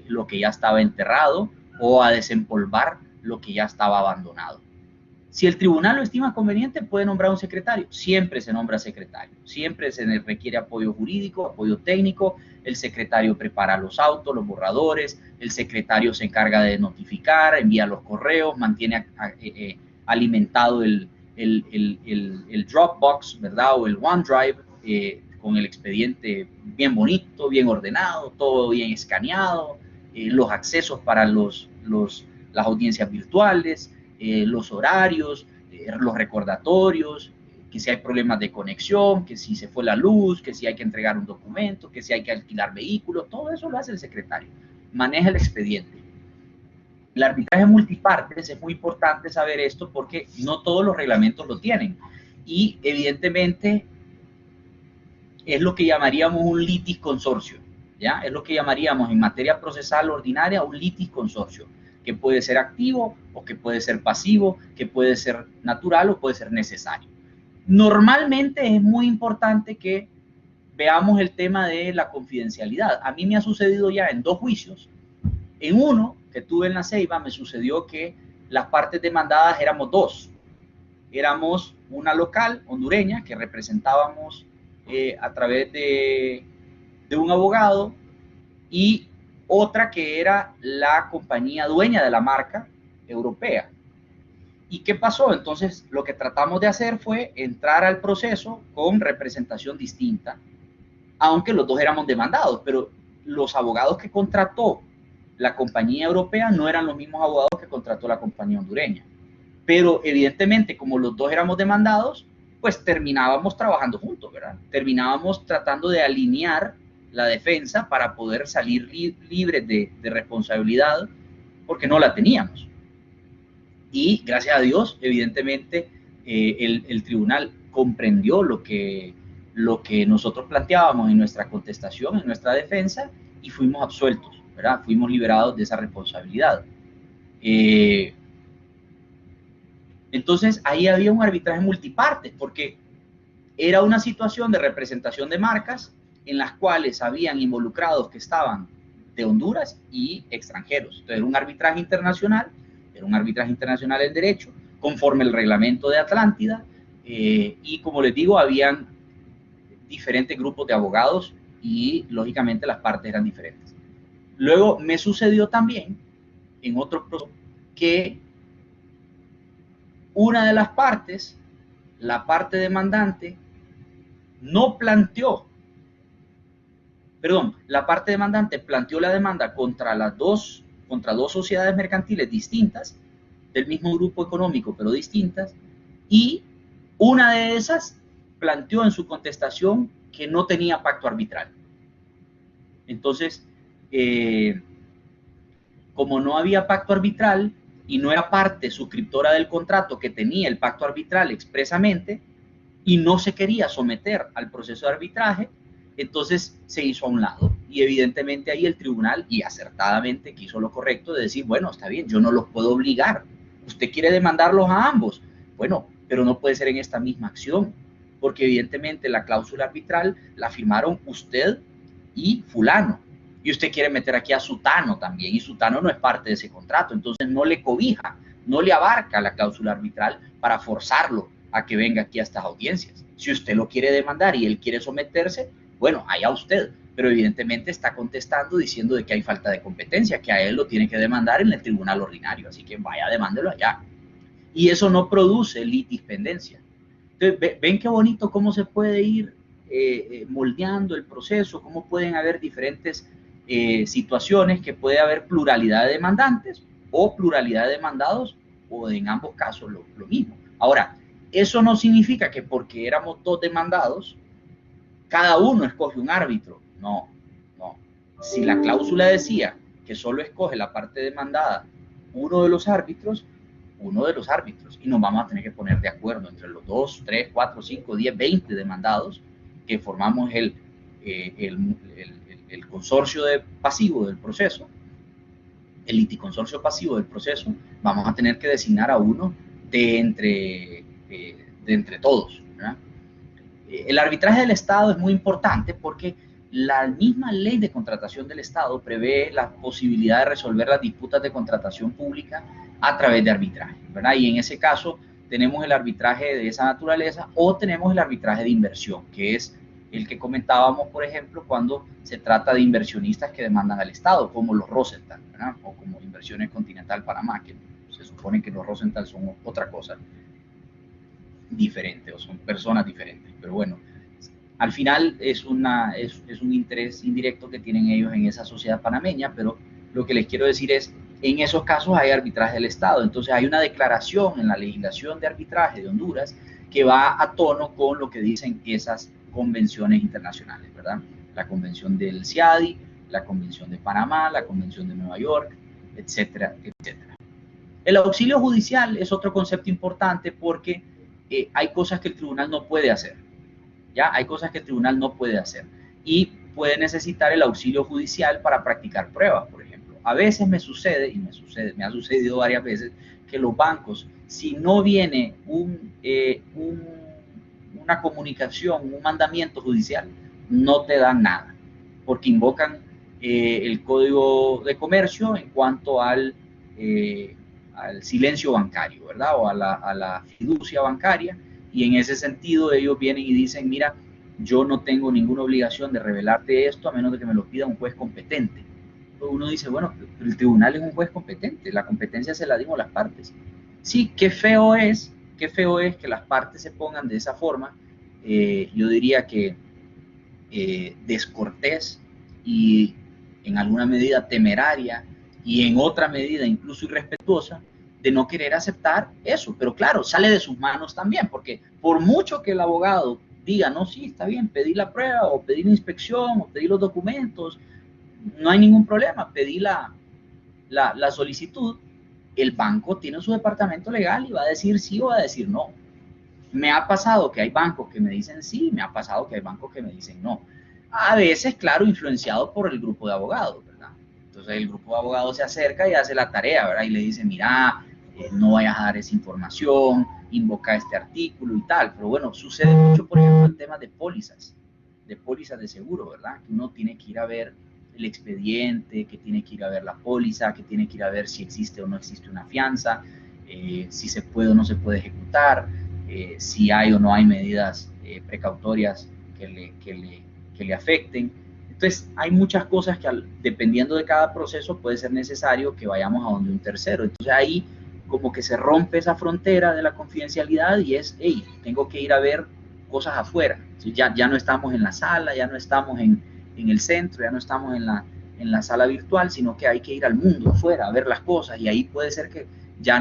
lo que ya estaba enterrado o a desempolvar lo que ya estaba abandonado. Si el tribunal lo estima conveniente, puede nombrar un secretario. Siempre se nombra secretario. Siempre se requiere apoyo jurídico, apoyo técnico. El secretario prepara los autos, los borradores. El secretario se encarga de notificar, envía los correos, mantiene alimentado el Dropbox, ¿verdad? O el OneDrive, con el expediente bien bonito, bien ordenado, todo bien escaneado, los accesos para las audiencias virtuales, los horarios, los recordatorios, que si hay problemas de conexión, que si se fue la luz, que si hay que entregar un documento, que si hay que alquilar vehículos, todo eso lo hace el secretario, maneja el expediente. El arbitraje multipartes, es muy importante saber esto porque no todos los reglamentos lo tienen y evidentemente es lo que llamaríamos un litis consorcio, ¿ya? Es lo que llamaríamos en materia procesal ordinaria un litis consorcio, que puede ser activo o que puede ser pasivo, que puede ser natural o puede ser necesario. Normalmente es muy importante que veamos el tema de la confidencialidad. A mí me ha sucedido ya en 2 juicios. En uno que tuve en La Ceiba me sucedió que las partes demandadas éramos 2. Éramos una local hondureña que representábamos a través de un abogado y otra que era la compañía dueña de la marca europea. ¿Y qué pasó? Entonces, lo que tratamos de hacer fue entrar al proceso con representación distinta, aunque los 2 éramos demandados, pero los abogados que contrató la compañía europea no eran los mismos abogados que contrató la compañía hondureña. Pero evidentemente, como los 2 éramos demandados, pues terminábamos trabajando juntos, ¿verdad? Terminábamos tratando de alinear la defensa para poder salir libres de responsabilidad, porque no la teníamos. Y gracias a Dios, evidentemente, el tribunal comprendió lo que nosotros planteábamos en nuestra contestación, en nuestra defensa, y fuimos absueltos, ¿verdad? Fuimos liberados de esa responsabilidad. Entonces, ahí había un arbitraje multipartes, porque era una situación de representación de marcas en las cuales habían involucrados que estaban de Honduras y extranjeros. Entonces, era un arbitraje internacional en derecho, conforme el reglamento de Atlántida, y como les digo, habían diferentes grupos de abogados y, lógicamente, las partes eran diferentes. Luego, me sucedió también, en otro proceso, que una de las partes, la parte demandante, la parte demandante planteó la demanda contra dos sociedades mercantiles distintas, del mismo grupo económico, pero distintas, y una de esas planteó en su contestación que no tenía pacto arbitral. Entonces, como no había pacto arbitral y no era parte suscriptora del contrato que tenía el pacto arbitral expresamente y no se quería someter al proceso de arbitraje, entonces se hizo a un lado. Y evidentemente ahí el tribunal, y acertadamente, que hizo lo correcto de decir, bueno, está bien, yo no los puedo obligar. Usted quiere demandarlos a ambos. Bueno, pero no puede ser en esta misma acción, porque evidentemente la cláusula arbitral la firmaron usted y fulano. Y usted quiere meter aquí a sutano también, y sutano no es parte de ese contrato. Entonces no le cobija, no le abarca la cláusula arbitral para forzarlo a que venga aquí a estas audiencias. Si usted lo quiere demandar y él quiere someterse, bueno, allá usted, pero evidentemente está contestando diciendo de que hay falta de competencia, que a él lo tiene que demandar en el tribunal ordinario, así que vaya, demándelo allá. Y eso no produce litispendencia. Entonces, ven qué bonito cómo se puede ir moldeando el proceso, cómo pueden haber diferentes situaciones, que puede haber pluralidad de demandantes o pluralidad de demandados, o en ambos casos lo mismo. Ahora, Eso no significa que porque éramos 2 demandados, cada uno escoge un árbitro. No, no. Si la cláusula decía que solo escoge la parte demandada uno de los árbitros, y nos vamos a tener que poner de acuerdo entre los 2, 3, 4, 5, 10, 20 demandados que formamos el consorcio pasivo del proceso, el liticonsorcio pasivo del proceso. Vamos a tener que designar a uno de entre todos, ¿verdad? El arbitraje del Estado es muy importante porque la misma ley de contratación del Estado prevé la posibilidad de resolver las disputas de contratación pública a través de arbitraje, ¿verdad? Y en ese caso tenemos el arbitraje de esa naturaleza, o tenemos el arbitraje de inversión, que es el que comentábamos, por ejemplo, cuando se trata de inversionistas que demandan al Estado, como los Rosenthal, ¿verdad? O como Inversiones Continental Panamá, que se supone que los Rosenthal son otra cosa diferente, o son personas diferentes, pero bueno, al final es un interés indirecto que tienen ellos en esa sociedad panameña. Pero lo que les quiero decir es, en esos casos hay arbitraje del Estado. Entonces hay una declaración en la legislación de arbitraje de Honduras que va a tono con lo que dicen esas convenciones internacionales, ¿verdad? La convención del CIADI, la convención de Panamá, la convención de Nueva York, etcétera, etcétera. El auxilio judicial es otro concepto importante porque hay cosas que el tribunal no puede hacer. ¿Ya? Hay cosas que el tribunal no puede hacer y puede necesitar el auxilio judicial para practicar pruebas, por ejemplo. A veces me ha sucedido varias veces, que los bancos, si no viene una comunicación, un mandamiento judicial, no te dan nada, porque invocan el Código de Comercio en cuanto al silencio bancario, ¿verdad? O a la fiducia bancaria. Y en ese sentido ellos vienen y dicen, mira, yo no tengo ninguna obligación de revelarte esto a menos de que me lo pida un juez competente. Entonces uno dice, bueno, pero el tribunal es un juez competente, la competencia se la dimos las partes. Sí, qué feo es que las partes se pongan de esa forma. Yo diría que descortés y en alguna medida temeraria y en otra medida incluso irrespetuosa, de no querer aceptar eso. Pero claro, sale de sus manos también, porque por mucho que el abogado diga, no, sí, está bien, pedí la prueba, o pedí la inspección, o pedí los documentos, no hay ningún problema, pedí la solicitud, el banco tiene su departamento legal y va a decir sí o va a decir no. Me ha pasado que hay bancos que me dicen sí, me ha pasado que hay bancos que me dicen no. A veces, claro, influenciado por el grupo de abogados, ¿verdad? Entonces el grupo de abogados se acerca y hace la tarea, ¿verdad? Y le dice, mira, no vayas a dar esa información, invoca este artículo y tal. Pero bueno, sucede mucho, por ejemplo, en temas de pólizas de seguro, ¿verdad? Que uno tiene que ir a ver el expediente, que tiene que ir a ver la póliza, que tiene que ir a ver si existe o no existe una fianza, si se puede o no se puede ejecutar, si hay o no hay medidas precautorias que le afecten. Entonces, hay muchas cosas que dependiendo de cada proceso puede ser necesario que vayamos a donde un tercero. Entonces, ahí como que se rompe esa frontera de la confidencialidad y es, hey, tengo que ir a ver cosas afuera. Entonces, ya no estamos en la sala, ya no estamos en el centro, ya no estamos en la sala virtual, sino que hay que ir al mundo afuera a ver las cosas. Y ahí puede ser que ya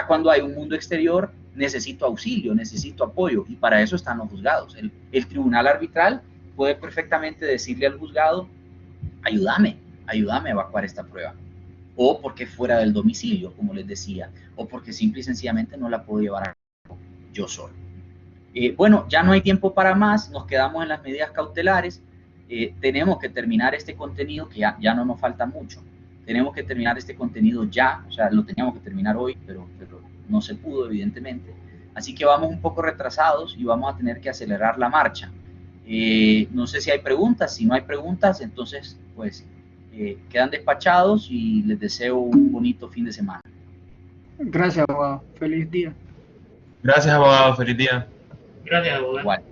cuando hay un mundo exterior, necesito auxilio, necesito apoyo, y para eso están los juzgados. El tribunal arbitral puede perfectamente decirle al juzgado, ayúdame a evacuar esta prueba, o porque fuera del domicilio, como les decía, o porque simple y sencillamente no la puedo llevar a cabo yo solo. Bueno, ya no hay tiempo para más, nos quedamos en las medidas cautelares. Tenemos que terminar este contenido, que ya no nos falta mucho. Tenemos que terminar este contenido ya, o sea, lo teníamos que terminar hoy, pero no se pudo, evidentemente. Así que vamos un poco retrasados y vamos a tener que acelerar la marcha. No sé si hay preguntas. Si no hay preguntas, entonces, pues, quedan despachados y les deseo un bonito fin de semana. Gracias, abogado. Feliz día. Gracias, abogado. Feliz día. Gracias, abogado. Igual.